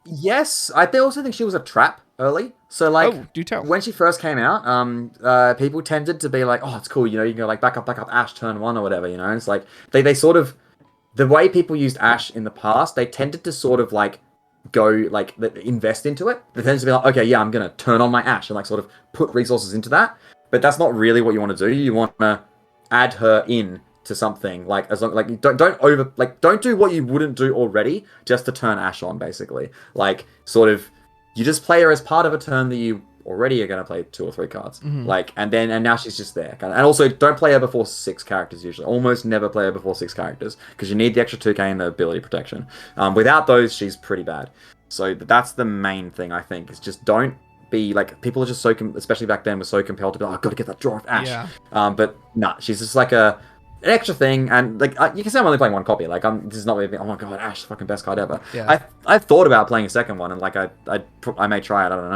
Yes, I also think she was a trap early. So like, do tell. When she first came out, people tended to be like, oh, it's cool, you can go like back up Ash turn 1 or whatever, and it's like they sort of, the way people used Ash in the past, they tended to sort of like go like invest into it. They tend to be like, okay, yeah, I'm gonna turn on my Ash and like sort of put resources into that. But that's not really what you want to do. You want to add her in to something, like as long like don't do what you wouldn't do already just to turn Ash on, basically. Like sort of you just play her as part of a turn that you already are going to play 2 or 3 cards. Like and now she's just there. And also don't play her before 6 characters usually. Almost never play her before 6 characters because you need the extra 2k and the ability protection. Without those, she's pretty bad. So that's the main thing, I think, is just don't be like, people are just so especially back then were so compelled to be like, I've got to get that draw of Ash. Yeah. But nah, she's just like an extra thing, and like you can say I'm only playing 1 copy. Like this is not really, oh my god, Ash, the fucking best card ever. Yeah. I thought about playing a second one, and like I may try it. I don't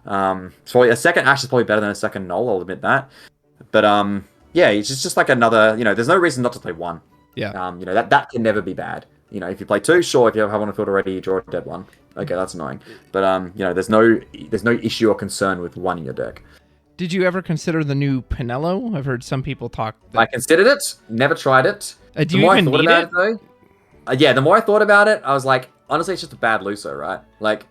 know. So a second Ash is probably better than a second Null. I'll admit that. But yeah, it's just like another. There's no reason not to play 1. Yeah. That can never be bad. If you play 2, sure. If you have one on the field already, you draw a dead one. Okay, that's annoying. But there's no issue or concern with 1 in your deck. Did you ever consider the new Pinello? I've heard some people talk. I considered it, never tried it. Do you even need it? Though, yeah, the more I thought about it, I was like, honestly, it's just a bad Luso, right? Like,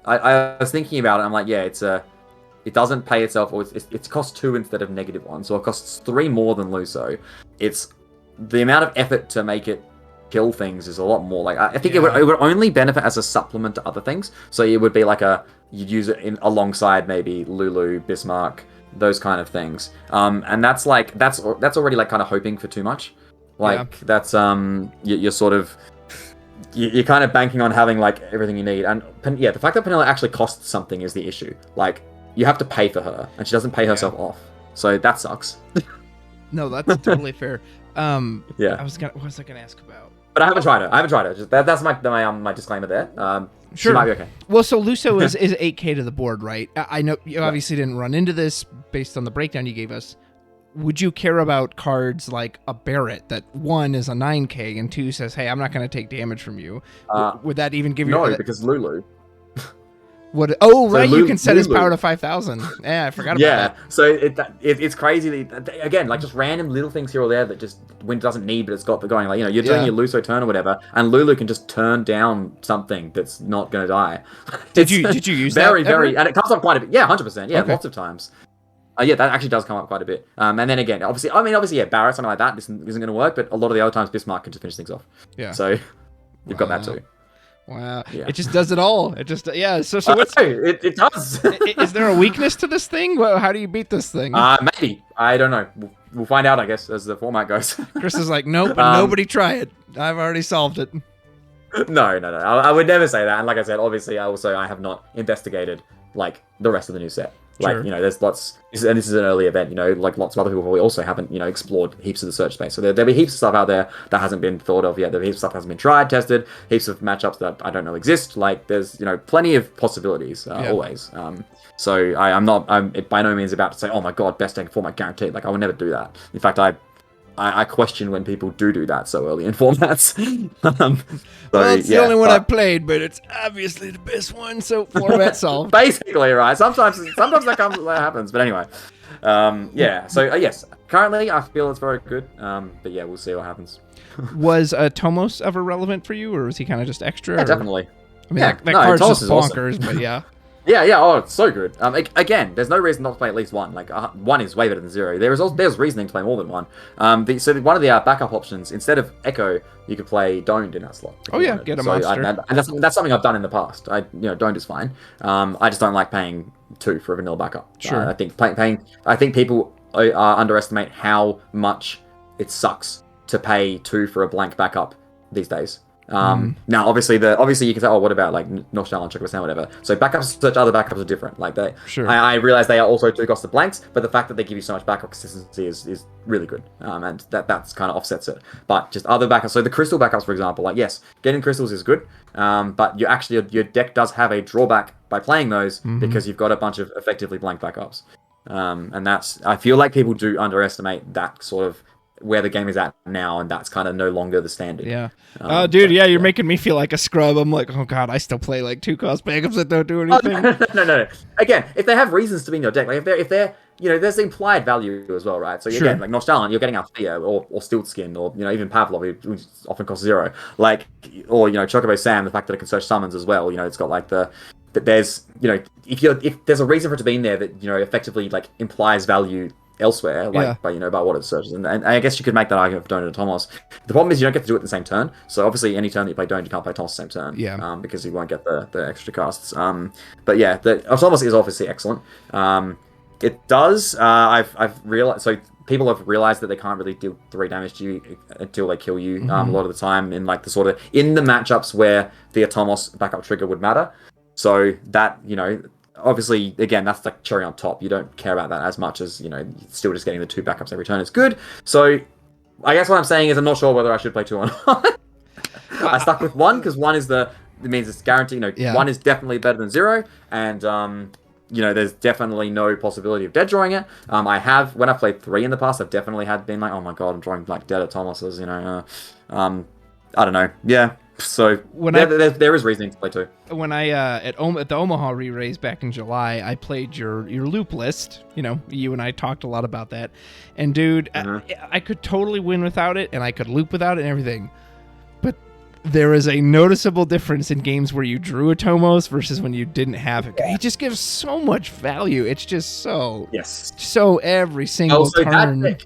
I was thinking about it. I'm like, yeah, it doesn't pay itself, or it costs 2 instead of -1, so it costs 3 more than Luso. It's the amount of effort to make it kill things is a lot more. Like, I think it would only benefit as a supplement to other things. So it would be like you'd use it alongside maybe Lulu, Bismarck, those kind of things. And that's already like kind of hoping for too much. Like that's you're sort of you're kind of banking on having like everything you need. And the fact that Penilla actually costs something is the issue. Like you have to pay for her, and she doesn't pay herself off. So that sucks. No, that's totally fair. Yeah. What was I gonna ask about? But I haven't tried it. Just that's my disclaimer there. Sure. She might be okay. Well, so Luso is 8k to the board, right? I know you obviously didn't run into this based on the breakdown you gave us. Would you care about cards like a Barret that 1 is a 9k and 2 says, hey, I'm not going to take damage from you? Would that even give you... No, because Lulu. Right, so you can set his power to 5,000. Yeah, I forgot about that. Yeah, so it's crazy. Again, like just random little things here or there that just Wind doesn't need, but it's got the going. Like, you're doing your Luso turn or whatever, and Lulu can just turn down something that's not going to die. Did you use very, that? Very, and it comes up quite a bit. Yeah, 100%. Yeah, Okay. Lots of times. Yeah, that actually does come up quite a bit. And then again, obviously, yeah, Barret, something like that isn't going to work, but a lot of the other times Bismarck can just finish things off. Yeah. So you've got that too. Wow. Yeah. It just does it all. It just, So what's... It does. Is there a weakness to this thing? Well, how do you beat this thing? Maybe. I don't know. We'll find out, I guess, as the format goes. Chris is like, nope, but nobody try it. I've already solved it. No. I would never say that. And like I said, obviously, I have not investigated, like, the rest of the new set. Like, Sure. There's lots, and this is an early event, like lots of other people probably also haven't, explored heaps of the search space. So there'll be heaps of stuff out there that hasn't been thought of yet. There'll be heaps of stuff that hasn't been tried, tested, heaps of matchups that I don't know exist. Like, there's, plenty of possibilities, always. So I'm by no means about to say, oh my god, best deck in format guaranteed. Like, I would never do that. In fact, I question when people do that so early in formats. Well, it's the only one I've played, but it's obviously the best one, so format solved. Basically, right. Sometimes that happens. But anyway, So yes, currently I feel it's very good. But yeah, we'll see what happens. Was Tomos ever relevant for you, or was he kind of just extra? Yeah, definitely. I mean, that card's just bonkers, awesome. But yeah. Yeah. Oh, it's so good. Again, there's no reason not to play at least 1. Like 1 is way better than 0. There's reasoning to play more than 1. So one of the backup options, instead of Echo, you could play Doned in that slot. Oh yeah, get a monster. And that's something I've done in the past. Doned is fine. I just don't like paying 2 for a vanilla backup. Sure. I think people underestimate how much it sucks to pay 2 for a blank backup these days. Now, obviously you can say, oh, what about like Nostalgia, Chocobo Sound, whatever. So backups, such other backups are different. Like Sure. I realize they are also 2 costs of blanks, but the fact that they give you so much backup consistency is really good, and that's kind of offsets it. But just other backups, so the crystal backups, for example, like yes, getting crystals is good, but your deck does have a drawback by playing those because you've got a bunch of effectively blank backups, and I feel like people do underestimate that sort of where the game is at now, and that's kind of no longer the standard. Yeah. Dude, yeah, you're making me feel like a scrub. I'm like, oh god, I still play like 2 cost backups that don't do anything. No. Again, if they have reasons to be in your deck, like if they're there's the implied value as well, right? So again, like Nostalgia, you're getting Althea or Stilt Skin, or even Pavlov, which often costs 0. Like, or Chocobo Sam, the fact that it can search summons as well. It's got like that there's if there's a reason for it to be in there that effectively like implies value elsewhere, like by what it searches, and I guess you could make that argument for Donut Tomos. The problem is you don't get to do it in the same turn. So obviously, any turn that you play Donut, you can't play Tomos the same turn. Yeah. Because you won't get the extra casts. But yeah, the Tomos is obviously excellent. It does. I've realized. So people have realized that they can't really deal 3 damage to you until they kill you. A lot of the time in like the in the matchups where the Atomos backup trigger would matter. So that obviously, again, that's like cherry on top. You don't care about that as much as, still just getting the 2 backups every turn is good. So I guess what I'm saying is I'm not sure whether I should play 2 or not. I stuck with 1 because 1 it means it's guaranteed. 1 is definitely better than 0, and there's definitely no possibility of dead drawing it. When I've played 3 in the past, I've definitely been like, oh my god, I'm drawing like dead Atomoses. I don't know. Yeah. So there is reasoning to play 2. When I at the Omaha re-raise back in July, I played your loop list. You and I talked a lot about that, and dude, I could totally win without it, and I could loop without it and everything. But there is a noticeable difference in games where you drew a Tomos versus when you didn't have it. It just gives so much value. It's just so every single turn.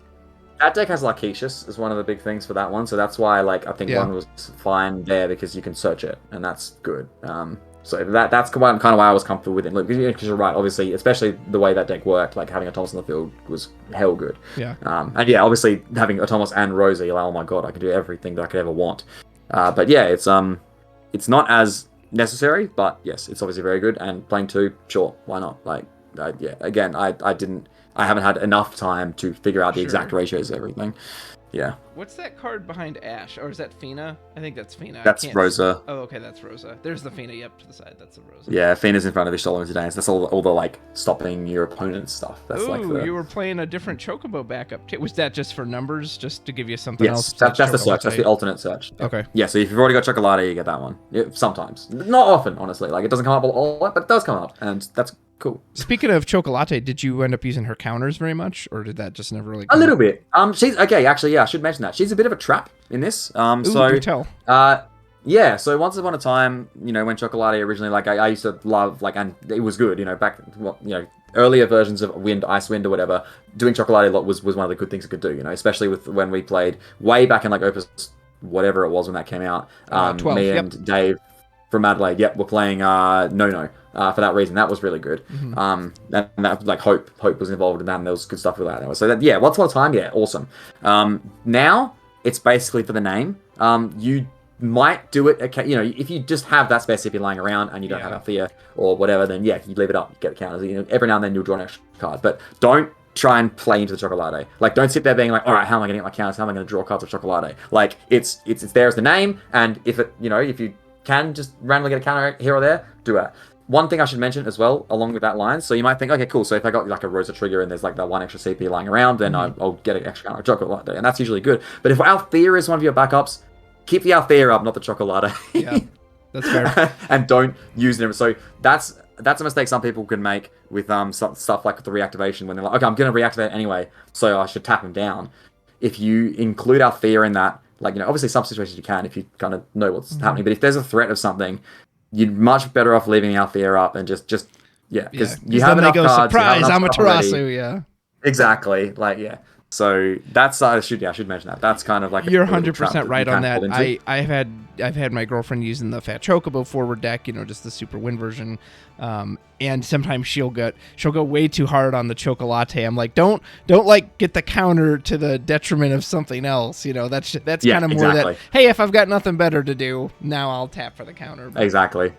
That deck has Larketius is one of the big things for that one, so that's why I think 1 was fine there because you can search it, and that's good. So that's kind of why I was comfortable with it. Look, because you're right, obviously, especially the way that deck worked, like having Atomos on the field was hell good. Yeah. And yeah, obviously having Atomos and Rosa, you're like, oh my god, I can do everything that I could ever want. But yeah, it's not as necessary, but yes, it's obviously very good. And playing 2, sure, why not? Again, I haven't had enough time to figure out the exact ratios of everything. Yeah. What's that card behind Ash? Or is that Fina? I think that's Fina. That's Rosa. Oh, okay, that's Rosa. There's the Fina, yep, to the side. That's the Rosa. Yeah, Fina's in front of Ishtola today. That's all the like stopping your opponent stuff. That's you were playing a different Chocobo backup. Was that just for numbers, just to give you something else? Yes, that's the search. That's the alternate search. Okay. Yeah, so if you've already got Chocolate, you get that one. Yeah, sometimes. Not often, honestly. Like, it doesn't come up a lot, but it does come up, and that's cool. Speaking of Chocolate, did you end up using her counters very much, or did that just never really come a little bit. She's okay, actually, yeah, I should mention that. She's a bit of a trap in this. Do tell. Yeah, so once upon a time, when Chocolate originally, like, I used to love, like, and it was good, back, earlier versions of Wind, Ice Wind or whatever, doing Chocolate a lot was one of the good things it could do, especially with when we played way back in, like, Opus, whatever it was when that came out. 12, me and Dave from Adelaide, we're playing No. For that reason, that was really good. And that, like, Hope was involved in that, and there was good stuff with that. So, once upon a time, yeah, awesome. Now, it's basically for the name. You might do it, if you just have that spare CP lying around and you don't have Althea or whatever, then yeah, you leave it up, you get the counters. Every now and then you'll draw an extra card, but don't try and play into the Chocolate. Like, don't sit there being like, all right, how am I going to get my counters? How am I going to draw cards of Chocolate? Like, it's there as the name, and if you can just randomly get a counter here or there, do it. One thing I should mention as well, along with that line, so you might think, okay, cool, so if I got like a Rosa trigger and there's like that 1 extra CP lying around, then I'll get an extra counter of Chocolate, and that's usually good. But if Althea is one of your backups, keep the Althea up, not the Chocolate. Yeah, that's fair. And don't use them. So that's a mistake some people can make with stuff like the reactivation, when they're like, okay, I'm going to reactivate anyway, so I should tap them down. If you include Althea in that, like, obviously some situations you can if you kind of know what's happening, but if there's a threat of something, you're much better off leaving the Althea up and just because you have enough cards. Surprise, Amaterasu, yeah. Exactly. Like, yeah. So that's I should mention that. That's kind of like You're a little 100% trap that right you on can that. fall into. I've had my girlfriend using the Fat Chocobo forward deck, just the super win version. And sometimes she'll go way too hard on the Chocolate. I'm like, don't like get the counter to the detriment of something else. That's Yeah, kind of more exactly. that, hey, if I've got nothing better to do, now I'll tap for the counter. But Exactly.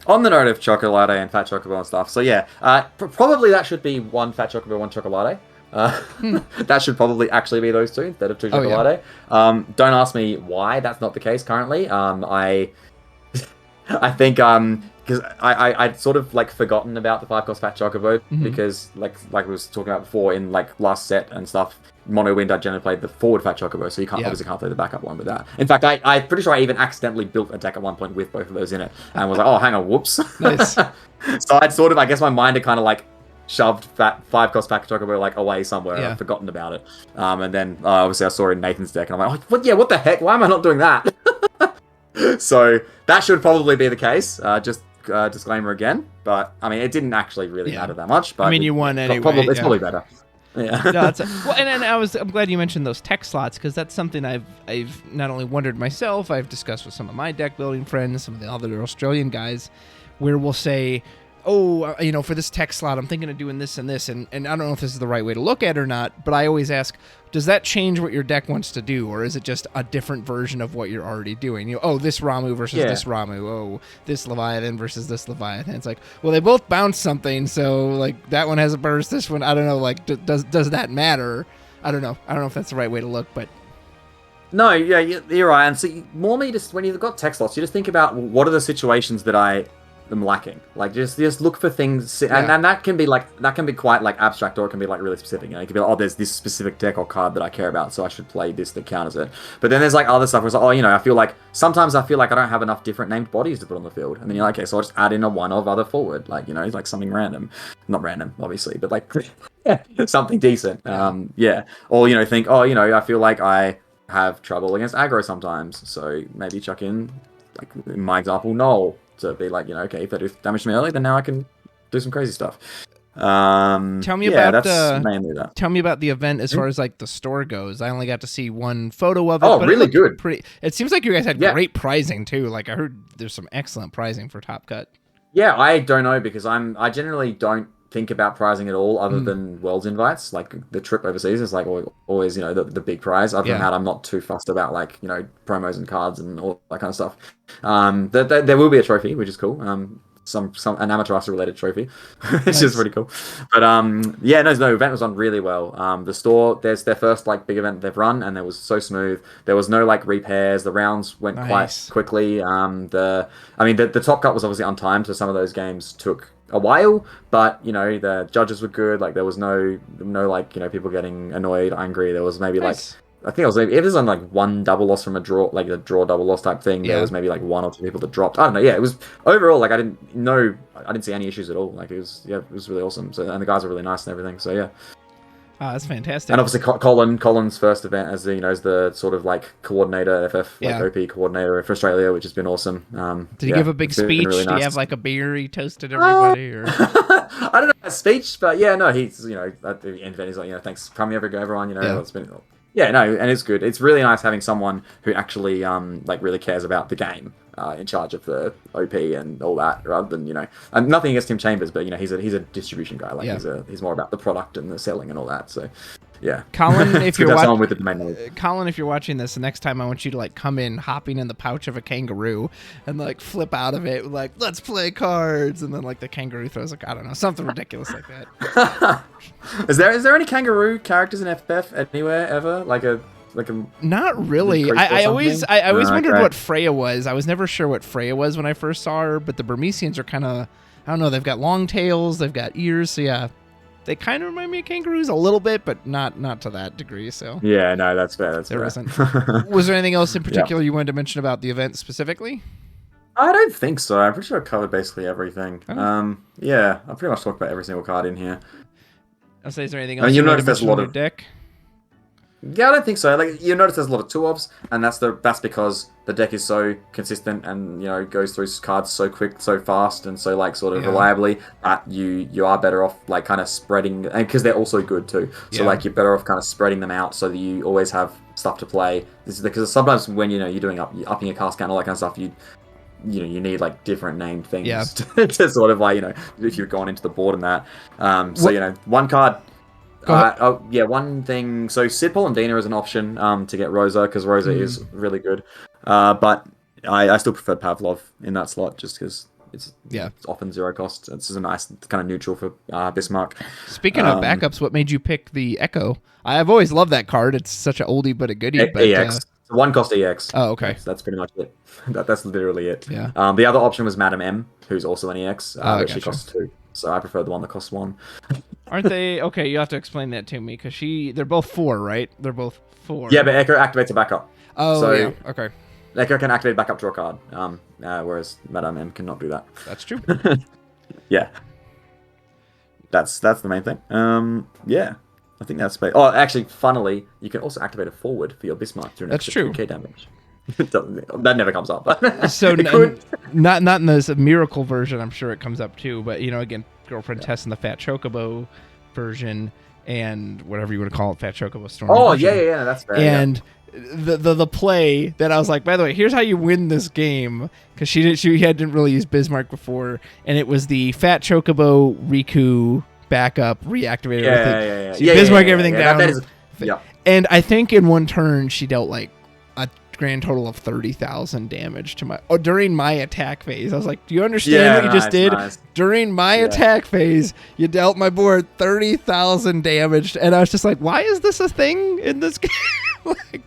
On the note of chocolate and fat chocobo and stuff, so yeah, probably that should be one fat chocobo, one chocolate. That should probably actually be those two instead of two Oh, yeah. chocolate. Don't ask me why that's not the case currently. I think because I'd sort of like forgotten about the 5-cost fat chocobo because like we was talking about before in like last set and stuff. Mono Wind, I generally played the forward fat chocobo, so you can't obviously can't play the backup one with that. In fact, I'm pretty sure I even accidentally built a deck at one point with both of those in it, and was like, oh, hang on, whoops. Nice. So I'd sort of, I guess, my mind had kind of like shoved that 5-cost fat chocobo like away somewhere. And I'd forgotten about it, and then obviously I saw it in Nathan's deck, and I'm like, what? Yeah, what the heck? Why am I not doing that? So that should probably be the case. Just disclaimer again, but I mean, it didn't actually really matter that much. But I mean, you won anyway. It's probably better. Yeah. No, and I'm glad you mentioned those tech slots, because that's something I've not only wondered myself, I've discussed with some of my deck building friends, some of the other Australian guys, where we'll say, oh, for this tech slot, I'm thinking of doing this and this, and I don't know if this is the right way to look at it or not, but I always ask, does that change what your deck wants to do, or is it just a different version of what you're already doing? This Ramu versus this Ramu, this Leviathan versus this Leviathan. It's like, well, they both bounce something, so like that one has a burst, this one, I don't know, like does that matter? I don't know if that's the right way to look, but no, yeah, you're right. And so normally, just when you've got tech slots, you just think about what are the situations that I am lacking. Like just look for things, and that can be quite like abstract, or it can be like really specific. It can be like, oh, there's this specific deck or card that I care about, so I should play this that counters it. But then there's like other stuff where it's like, sometimes I feel like I don't have enough different named bodies to put on the field, and then you're like, okay, so I'll just add in a one of other forward, like something random, not random obviously, but like something decent. Or think, I feel like I have trouble against aggro sometimes, so maybe chuck in, like in my example, Null, to be like, okay, if they do damage to me early, then now I can do some crazy stuff. Tell me about that's mainly that. Tell me about the event as far as like the store goes. I only got to see one photo of it. Oh, but really good. It seems like you guys had great pricing too. Like I heard there's some excellent pricing for Top Cut. Yeah, I don't know, because I generally don't think about prizing at all other than Worlds invites. Like the trip overseas is like always the big prize. Other than that, I'm not too fussed about like promos and cards and all that kind of stuff. There will be a trophy, which is cool. An Amaterasu related trophy, which is pretty cool. But the event was on really well. The store, there's their first like big event they've run, and it was so smooth. There was no like repairs. The rounds went quite quickly. The top cut was obviously untimed, so some of those games took a while, but the judges were good. Like there was no like people getting annoyed, angry. There was maybe like, I think it was on like one double loss from a draw, like a draw double loss type thing. There was maybe like one or two people that dropped. I don't know. Yeah, it was overall like I didn't see any issues at all. Like it was really awesome. So, and the guys were really nice and everything. So yeah. Oh, that's fantastic. And obviously Colin's first event as the sort of like coordinator, FF OP coordinator for Australia, which has been awesome. Did he give a big speech? Really nice. Did he have like a beer he toasted everybody? Or I don't know a speech, but he's at the end of it, he's like, thanks for coming everyone. It's been and it's good. It's really nice having someone who actually like really cares about the game in charge of the OP and all that, rather than and nothing against Tim Chambers, but he's a distribution guy. Like he's more about the product and the selling and all that. So yeah, Colin, if you're Colin, if you're watching this, the next time I want you to like come in hopping in the pouch of a kangaroo and like flip out of it like, let's play cards, and then like the kangaroo throws like, I don't know, something ridiculous like that. Is there any kangaroo characters in FF anywhere ever? Like a not really. I always wondered what Freya was. I was never sure what Freya was when I first saw her, but the Burmesians are kind of, I don't know, they've got long tails, they've got ears, so yeah, they kind of remind me of kangaroos a little bit, but not to that degree. So yeah, no, that's fair. Was there anything else in particular you wanted to mention about the event specifically? I don't think so. I'm pretty sure I covered basically everything. Okay. I pretty much talked about every single card in here. I'll say, is there anything else you notice want to there's mention on your deck? Yeah, I don't think so. Like you notice, there's a lot of two-ofs, and that's because the deck is so consistent and goes through cards so quick, so fast, and so like sort of reliably that you are better off like kind of spreading, and because they're also good too. So like you're better off kind of spreading them out so that you always have stuff to play. This is because sometimes when you're doing upping your cast count, all that kind of stuff, you need like different named things to sort of like if you've gone into the board and that. So one card. One thing. So Sid Polendina is an option to get Rosa, because Rosa is really good. But I still prefer Pavlov in that slot just because it's often 0 cost. It's just a nice kind of neutral for Bismarck. Speaking of backups, what made you pick the Echo? I've always loved that card. It's such an oldie but a goodie. But, EX. One cost EX. Oh, okay. That's pretty much it. That's literally it. Yeah. The other option was Madam M, who's also an EX, but she gotcha. costs 2. So I prefer the one that costs 1. Aren't they? Okay, you have to explain that to me, because they're both 4, right? They're both 4. Yeah, but Echo activates a backup. Oh, so yeah. Okay. Echo can activate backup draw card, whereas Madame M cannot do that. That's true. Yeah. That's the main thing. Yeah. I think that's... Oh, actually, funnily, you can also activate a forward for your Bismarck during That's true. 2k damage. That never comes up. So not in this Miracle version, I'm sure it comes up too, but again, Girlfriend Tess in the Fat Chocobo version, and whatever you want to call it, Fat Chocobo Storm. Oh, yeah, that's fair. And the play that I was like, by the way, here's how you win this game, because she hadn't really used Bismarck before, and it was the Fat Chocobo Riku backup reactivated everything. So you Bismarck everything down. And I think in one turn she dealt like a grand total of 30,000 damage to during my attack phase. I was like, do you understand what you just did? Nice. During my attack phase, you dealt my board 30,000 damage, and I was just like, why is this a thing in this game? Like,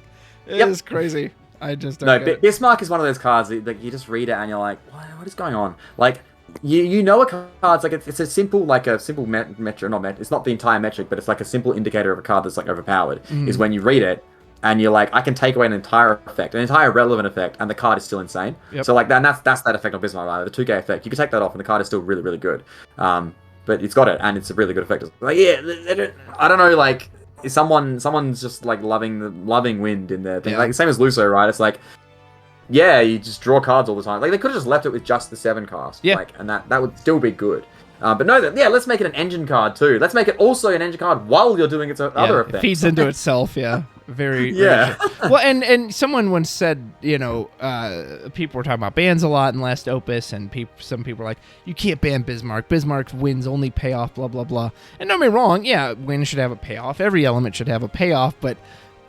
it is crazy. I just don't get it. Bismarck is one of those cards that you just read it and you're like, what is going on? Like, you know a card's like it's a simple metric, it's not the entire metric, but it's like a simple indicator of a card that's like overpowered. Is when you read it and you're like, I can take away an entire effect, an entire relevant effect, and the card is still insane. So like that's that effect on Bismarck, right? The 2k effect. You can take that off and the card is still really, really good. But it's got it, and it's a really good effect. Like, I don't know, like, someone's just like loving wind in their thing. Like same as Luso, right? It's like, you just draw cards all the time. Like, they could have just left it with just the 7 cast. Like, and that would still be good. But no, let's make it an engine card too. Let's make it also an engine card while you're doing its other effect. It feeds into itself, very well. And someone once said, people were talking about bans a lot in Last Opus, and some people were like, you can't ban Bismarck. Bismarck's wins only pay off, blah blah blah. And don't get me wrong, wins should have a payoff. Every element should have a payoff, but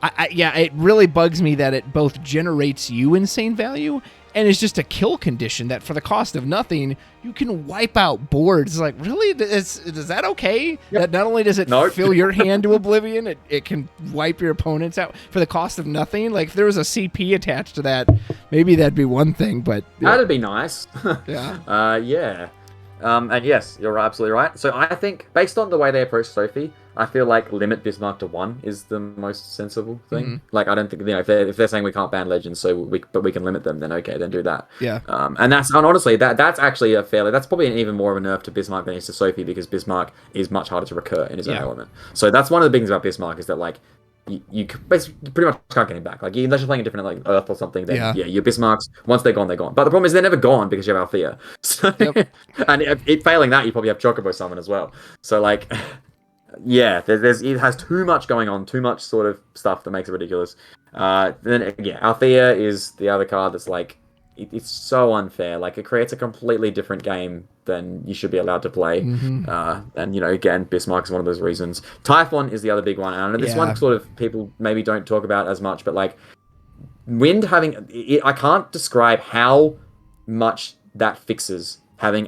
it really bugs me that it both generates you insane value and is just a kill condition that for the cost of nothing, you can wipe out boards. It's like, really? Is that okay? That not only does it fill your hand to oblivion, it can wipe your opponents out for the cost of nothing? Like, if there was a CP attached to that, maybe that'd be one thing, but... That'd be nice. Yeah. And yes, you're absolutely right. So I think, based on the way they approach Sophie, I feel like limit Bismarck to 1 is the most sensible thing. Like, I don't think, if they're saying we can't ban legends, but we can limit them, then okay, then do that. Yeah. And honestly, that's actually that's probably even more of a nerf to Bismarck than it is to Sophie, because Bismarck is much harder to recur in his own element. So that's one of the big things about Bismarck, is that like, you basically pretty much can't get him back. Like, unless you're playing a different like Earth or something, then your Bismarcks, once they're gone, they're gone. But the problem is they're never gone because you have Althea. So, and failing that, you probably have Chocobo Summon as well. So like, it has too much going on, too much sort of stuff that makes it ridiculous. Then Althea is the other card that's like, it's so unfair. Like, it creates a completely different game than you should be allowed to play. And again, Bismarck is one of those reasons. Typhon is the other big one. And I know this one sort of people maybe don't talk about as much, but like, Wind having I can't describe how much that fixes having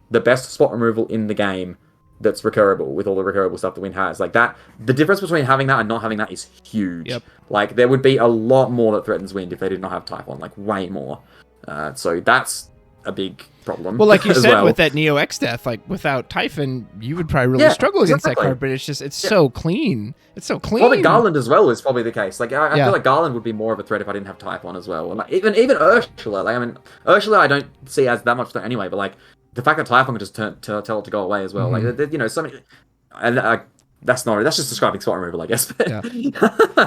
the best spot removal in the game that's recurable, with all the recurable stuff that Wind has. Like, that, the difference between having that and not having that is huge. Like, there would be a lot more that threatens Wind if they did not have Typhon, like way more. So that's a big problem. Well, like you said, with that Neo X death, like, without Typhon, you would probably really struggle against that card, but it's so clean. It's so clean. Probably Garland as well is probably the case. Like, I feel like Garland would be more of a threat if I didn't have Typhon as well. And like, even Ursula. Like, I mean, Ursula I don't see as that much threat anyway, but like, the fact that Typhon could just tell it to go away as well. Like, so many... And that's just describing spot removal, I guess. Yeah.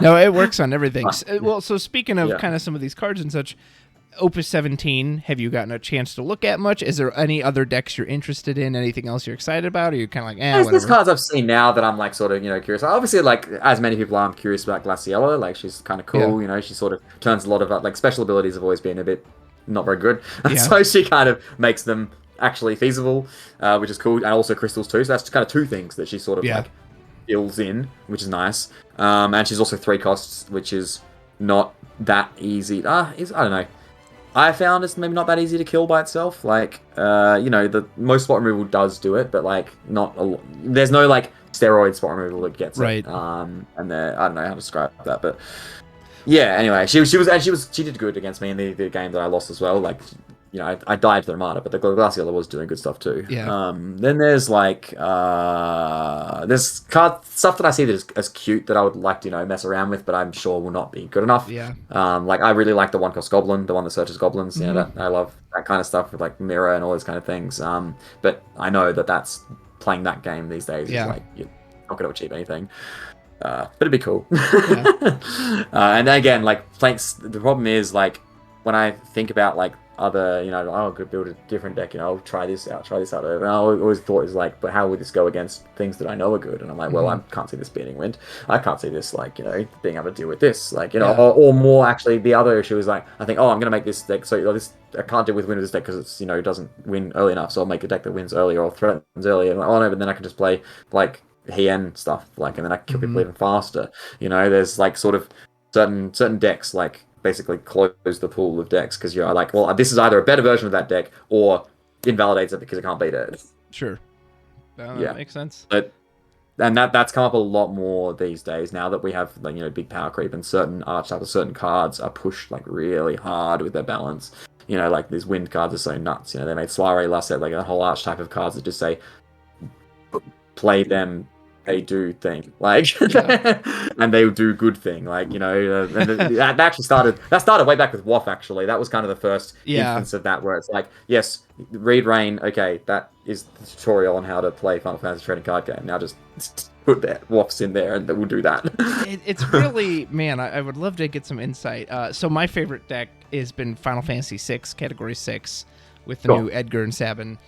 No, it works on everything. Well, so speaking of Yeah. kind of some of these cards and such, Opus 17, have you gotten a chance to look at much? Is there any other decks you're interested in? Anything else you're excited about? Or are you kind of like, There's whatever? cards I've seen now that I'm like sort of, curious. Obviously, like as many people are, I'm curious about Glaciella. Like she's kind of cool, she sort of turns a lot of like special abilities have always been a bit not very good. Yeah. So she kind of makes them actually feasible, which is cool. And also crystals too. So that's kind of two things that she sort of like fills in, which is nice. And she's also 3 costs, which is not that easy. I don't know. I found it's maybe not that easy to kill by itself. Like, the most spot removal does do it, but like not a there's no like steroid spot removal that gets it. And I don't know how to describe that, but yeah. Anyway, she did good against me in the game that I lost as well. Like, I died to the Armada, but the Glaciella was doing good stuff too. Yeah. Then there's like there's card stuff that I see that is as cute that I would like to mess around with, but I'm sure will not be good enough. Yeah. Like I really like the 1-cost Goblin, the one that searches goblins. Mm-hmm. That I love that kind of stuff with like mirror and all those kind of things. But I know that's playing that game these days is like you're not going to achieve anything. But it'd be cool. Yeah. And again, like the problem is like when I think about like other, I could build a different deck, I'll try this out over. And I always thought it was like, but how would this go against things that I know are good? And I'm like, well, I can't see this being wind. I can't see this, like, being able to deal with this. Like, or more actually, the other issue is like, I think, I'm going to make this deck, so I can't deal with wind with this deck because it's, it doesn't win early enough, so I'll make a deck that wins earlier or threatens earlier. And like, no, but then I can just play, like, Hien stuff, like, and then I can kill people even faster. There's, like, sort of certain decks, like, basically close the pool of decks because you're like, well, this is either a better version of that deck or invalidates it because it can't beat it. Sure. That makes sense. And that's come up a lot more these days now that we have like big power creep and certain archetypes, certain cards are pushed like really hard with their balance. Like these wind cards are so nuts. They made Soiree last set like a whole archetype of cards that just say play them. They do thing like, and they do good thing like and that actually started way back with WoF. Actually, that was kind of the first instance of that where it's like, yes, read Rain. Okay, that is the tutorial on how to play Final Fantasy trading card game. Now just put that WoFs in there, and we'll do that. It's really man. I would love to get some insight. So my favorite deck has been Final Fantasy 6, Category 6, with the new Edgar and Sabin.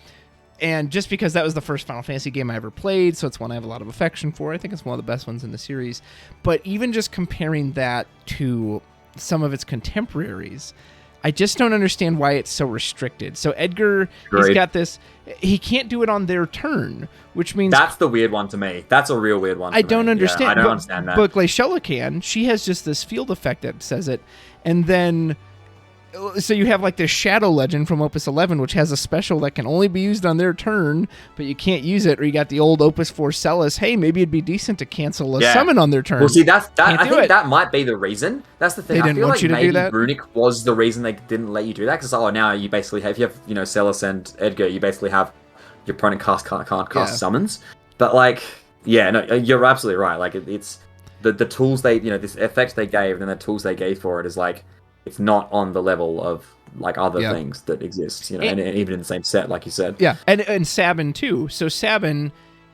And just because that was the first Final Fantasy game I ever played, so it's one I have a lot of affection for. I think it's one of the best ones in the series. But even just comparing that to some of its contemporaries, I just don't understand why it's so restricted. So Edgar, he's got this, he can't do it on their turn, which means... That's the weird one to me. That's a real weird one to me. I don't understand. Yeah, I don't understand that. But Glaciella can. She has just this field effect that says it. And then... So you have like this Shadow Legend from Opus 11, which has a special that can only be used on their turn, but you can't use it. Or you got the old Opus 4 Celis. Hey, maybe it'd be decent to cancel a summon on their turn. Well, see, I think that might be the reason. That's the thing. They didn't want you to do that? Runic was the reason they didn't let you do that. Because now you basically have, if you have Celis and Edgar, you basically have your opponent can't cast summons. But like, no, you're absolutely right. Like it's the tools they this effect they gave and then the tools they gave for it is like. It's not on the level of like other things that exist, and even in the same set, like you said. Yeah, and Sabin too. So Sabin,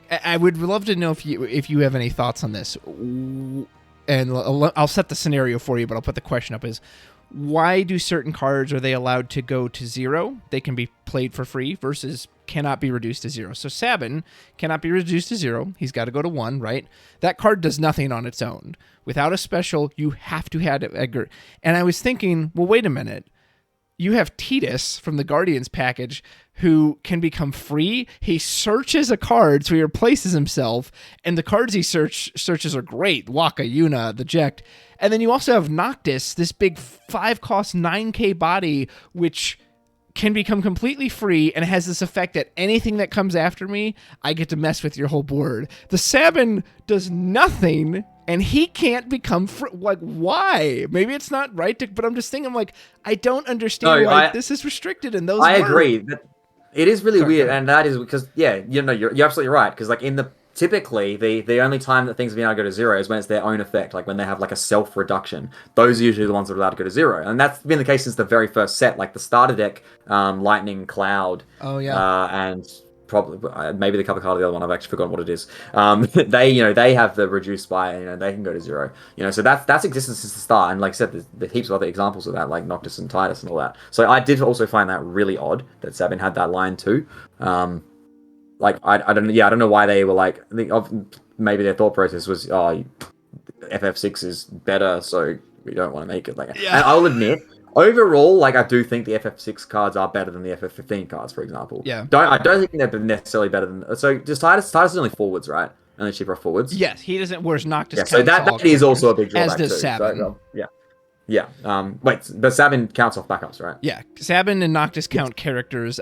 I would love to know if you have any thoughts on this. And I'll set the scenario for you, but I'll put the question up: is why do certain cards are they allowed to go to 0? They can be played for free versus cannot be reduced to 0. So Sabin cannot be reduced to 0. He's got to go to 1, right? That card does nothing on its own. Without a special, you have to have Edgar. And I was thinking, well, wait a minute. You have Tidus from the Guardians package who can become free. He searches a card, so he replaces himself, and the cards he searches are great. Waka, Yuna, the Jekt. And then you also have Noctis, this big 5-cost 9k body, which can become completely free and has this effect that anything that comes after me, I get to mess with your whole board. The Sabin does nothing, and he can't become free. Like, why? Maybe it's not right, but I'm just thinking, like, I don't understand why this is restricted and those I agree. It is really weird, and that is because, you're absolutely right, because, like, typically, the only time that things are being able to go to 0 is when it's their own effect, like when they have like a self-reduction. Those are usually the ones that are allowed to go to 0. And that's been the case since the very first set, like the starter deck, Lightning, Cloud, and probably maybe the cover card of the other one. I've actually forgotten what it is. They have the reduced by, they can go to 0. So that's existed since the start. And like I said, there's heaps of other examples of that, like Noctis and Titus and all that. So I did also find that really odd that Sabin had that line too. I don't know why they were like. I think maybe their thought process was, FF6 is better, so we don't want to make it like. Yeah. And I'll admit, overall, like I do think the FF6 cards are better than the FF15 cards, for example. Yeah. I don't think they're necessarily better than. So just Titus is only forwards, right? Only cheaper forwards. Yes, he doesn't. Whereas Noctis. Yeah, so that is also a big drawback as does too. Sabin. So, yeah. Yeah. But Sabin counts off backups, right? Yeah, Sabin and Noctis count characters.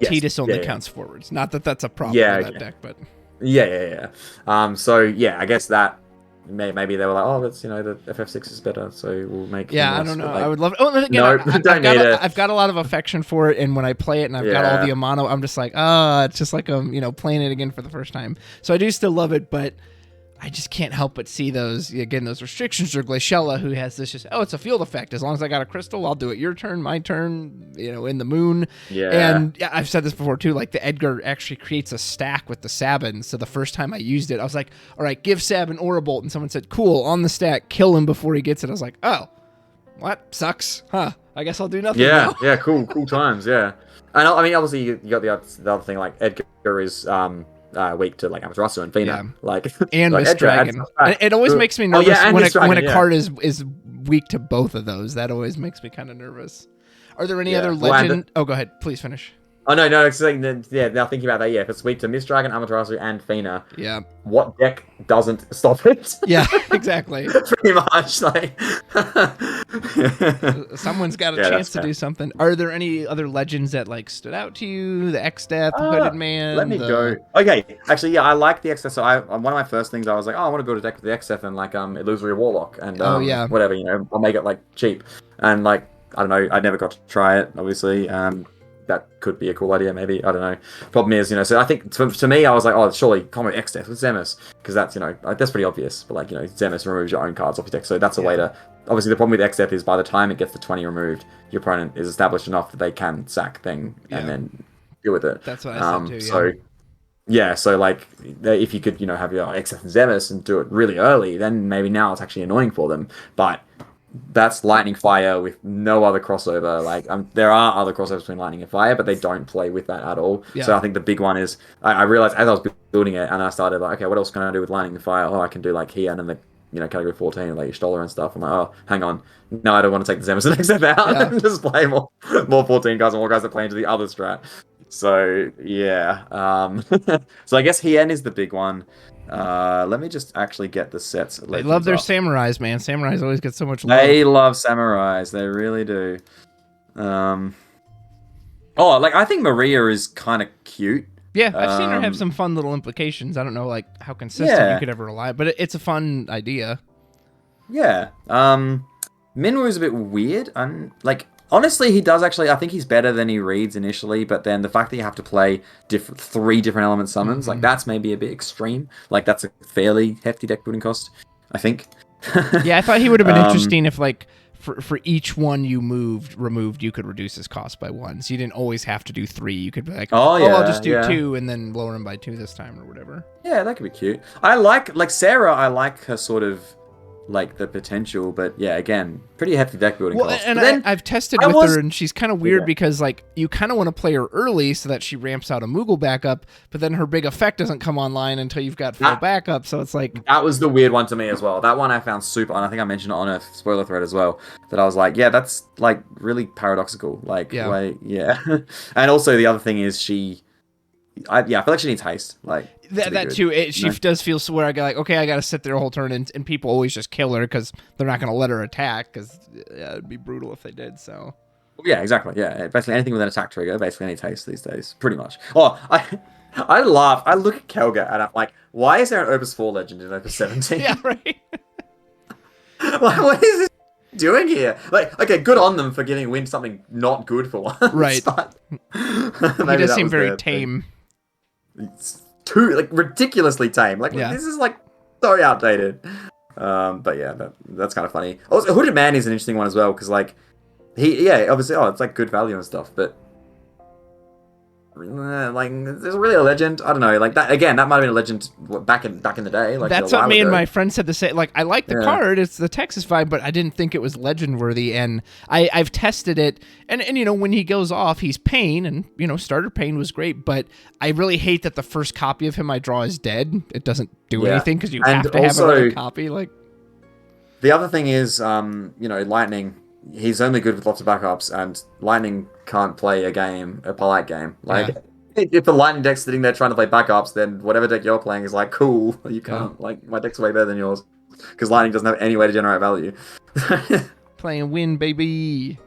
Tidus only counts forwards. Not that that's a problem with that deck, but yeah. So yeah, I guess that maybe they were like, that's the FF6 is better, so we'll make. Yeah, I don't know. I would love. Again, no, I've got a lot of affection for it, and when I play it, and I've got all the Amano, I'm just like, it's just like playing it again for the first time. So I do still love it, but I just can't help but see those restrictions. Or Glaciella, who has this it's a field effect. As long as I got a crystal, I'll do it. Your turn, my turn, in the moon. Yeah. And I've said this before too, like the Edgar actually creates a stack with the Sabin. So the first time I used it, I was like, all right, give Sabin Aura Bolt. And someone said, cool, on the stack, kill him before he gets it. I was like, oh, what? Sucks. Huh. I guess I'll do nothing now. Yeah, cool times, yeah. And I mean, obviously, you got the other thing, like Edgar is... weak to like Amaterasu and Fina, and like Mist Dragon. It always makes me nervous when a card is weak to both of those. That always makes me kind of nervous. Are there any other legend? Go ahead. Please finish. Oh no, it's like, now thinking about that, if it's weak to Mist Dragon, Amaterasu, and Fina, what deck doesn't stop it? Yeah, exactly. Pretty much, like someone's got a chance to do something. Are there any other legends that like stood out to you? The X-Death, Hooded Man. Let me go. Okay, actually, I like the X-Death. So one of my first things I was like, I want to build a deck with the X-Death and like Illusory Warlock and whatever, I'll make it like cheap and like I don't know. I never got to try it, obviously. That could be a cool idea, maybe. I don't know. Problem is, so I think to me, I was like, surely combo X-Death with Zemus, because that's, that's pretty obvious. But like, Zemus removes your own cards off your deck, so that's a way to. Obviously, the problem with X-Death is by the time it gets the 20 removed, your opponent is established enough that they can sack thing and then deal with it. That's what I said too. So like, if you could, have your X-Death and Zemus and do it really early, then maybe now it's actually annoying for them. But that's Lightning Fire with no other crossover. Like, there are other crossovers between Lightning and Fire, but they don't play with that at all. Yeah. So I think the big one is, I realized as I was building it, and I started like, okay, what else can I do with Lightning and Fire? I can do like Heian and the category 14, like Stoller and stuff. I'm like, hang on, no, I don't want to take the Zemus and X-Death out and just play more 14 guys and more guys that play into the other strat. So yeah, so I guess Heian is the big one. Let me just actually get the sets. They love their samurais, man. Samurais always get so much love. They love samurais. They really do. I think Maria is kind of cute. Yeah, I've seen her have some fun little implications. I don't know, like how consistent you could ever rely, but it's a fun idea. Yeah. Minwu's a bit weird. Honestly, he does actually. I think he's better than he reads initially, but then the fact that you have to play 3 different element summons, like that's maybe a bit extreme. Like that's a fairly hefty deck building cost, I think. Yeah, I thought he would have been interesting if like for each one you removed, you could reduce his cost by 1. So you didn't always have to do 3. You could be like, I'll just do 2 and then lower him by 2 this time or whatever. Yeah, that could be cute. I like Sarah. I like her sort of. Like the potential, but yeah, again, pretty hefty deck building cost. And I've tested with her, and she's kind of weird because like you kind of want to play her early so that she ramps out a Moogle backup, but then her big effect doesn't come online until you've got full backup. So it's like that was the weird one to me as well. That one I found super, and I think I mentioned it on a spoiler thread as well. That I was like, yeah, that's like really paradoxical. Like, and also the other thing is I feel like she needs haste. Like that too. She does feel where I got like, okay, I got to sit there a whole turn, and people always just kill her because they're not going to let her attack because it'd be brutal if they did. So yeah, exactly. Yeah, basically anything with an attack trigger basically needs haste these days, pretty much. I laugh. I look at Kelga and I'm like, why is there an Opus 4 legend in Opus 17? Yeah, right. Like, what is this doing here? Like, okay, good on them for giving Wind something not good for once. Right. But he does seem very tame. It's too ridiculously tame. Like this is like so outdated. But yeah, that's kind of funny. Also, Hooded Man is an interesting one as well because like obviously it's like good value and stuff, but like, there's really a legend. I don't know. Like that again. That might have been a legend back in the day. Like that's a what while me and ago. my friend said the same. Like, I like the card; it's the Texas vibe, but I didn't think it was legend worthy. And I've tested it, and when he goes off, he's pain, and starter pain was great. But I really hate that the first copy of him I draw is dead. It doesn't do anything because you have to have another copy. Like, the other thing is, Lightning. He's only good with lots of backups, and Lightning can't play a polite game. Like, if the Lightning deck's sitting there trying to play backups, then whatever deck you're playing is like, cool. You can't. Like, my deck's way better than yours. Because Lightning doesn't have any way to generate value. Playing win, baby.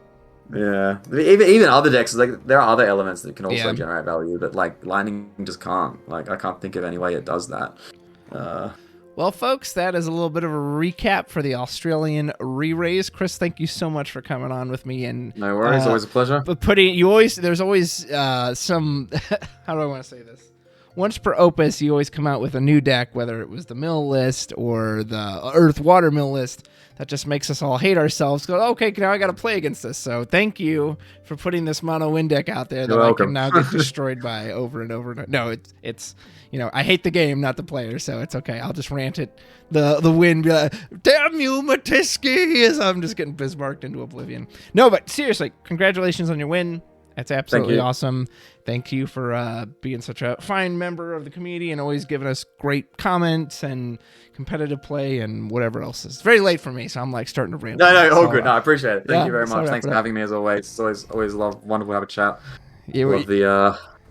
Yeah. Even other decks, like, there are other elements that can also generate value, but, like, Lightning just can't. Like, I can't think of any way it does that. Well, folks, that is a little bit of a recap for the Australian ReRaise. Chris, thank you so much for coming on with me. And no worries, always a pleasure. But there's always some, how do I want to say this? Once per opus, you always come out with a new deck, whether it was the mill list or the Earth Water mill list. That just makes us all hate ourselves. Go, okay, now I got to play against this. So thank you for putting this mono win deck out there that I can now get destroyed by over and over and over. No, it's I hate the game, not the player, so it's okay. I'll just rant it. The win, be like, damn you, Mattiske, as I'm just getting Bismarcked into oblivion. No, but seriously, congratulations on your win. That's absolutely awesome. Thank you for being such a fine member of the community and always giving us great comments and competitive play and whatever else. It's very late for me, so I'm like starting to rant. No, all good. No, I appreciate it. Thank you very much. Thanks for having me as always. It's always wonderful to have a chat.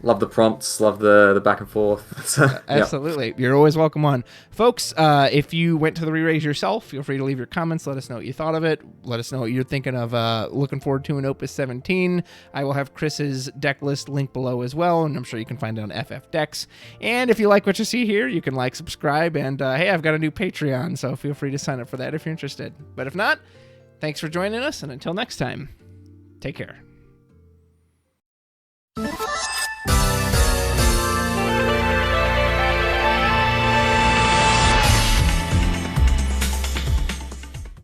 Love the prompts, love the back and forth. Absolutely. You're always welcome on. Folks, if you went to the ReRaise yourself, feel free to leave your comments. Let us know what you thought of it. Let us know what you're thinking of looking forward to in Opus 17. I will have Chris's deck list linked below as well, and I'm sure you can find it on FF Decks. And if you like what you see here, you can like, subscribe, and hey, I've got a new Patreon, so feel free to sign up for that if you're interested. But if not, thanks for joining us, and until next time, take care.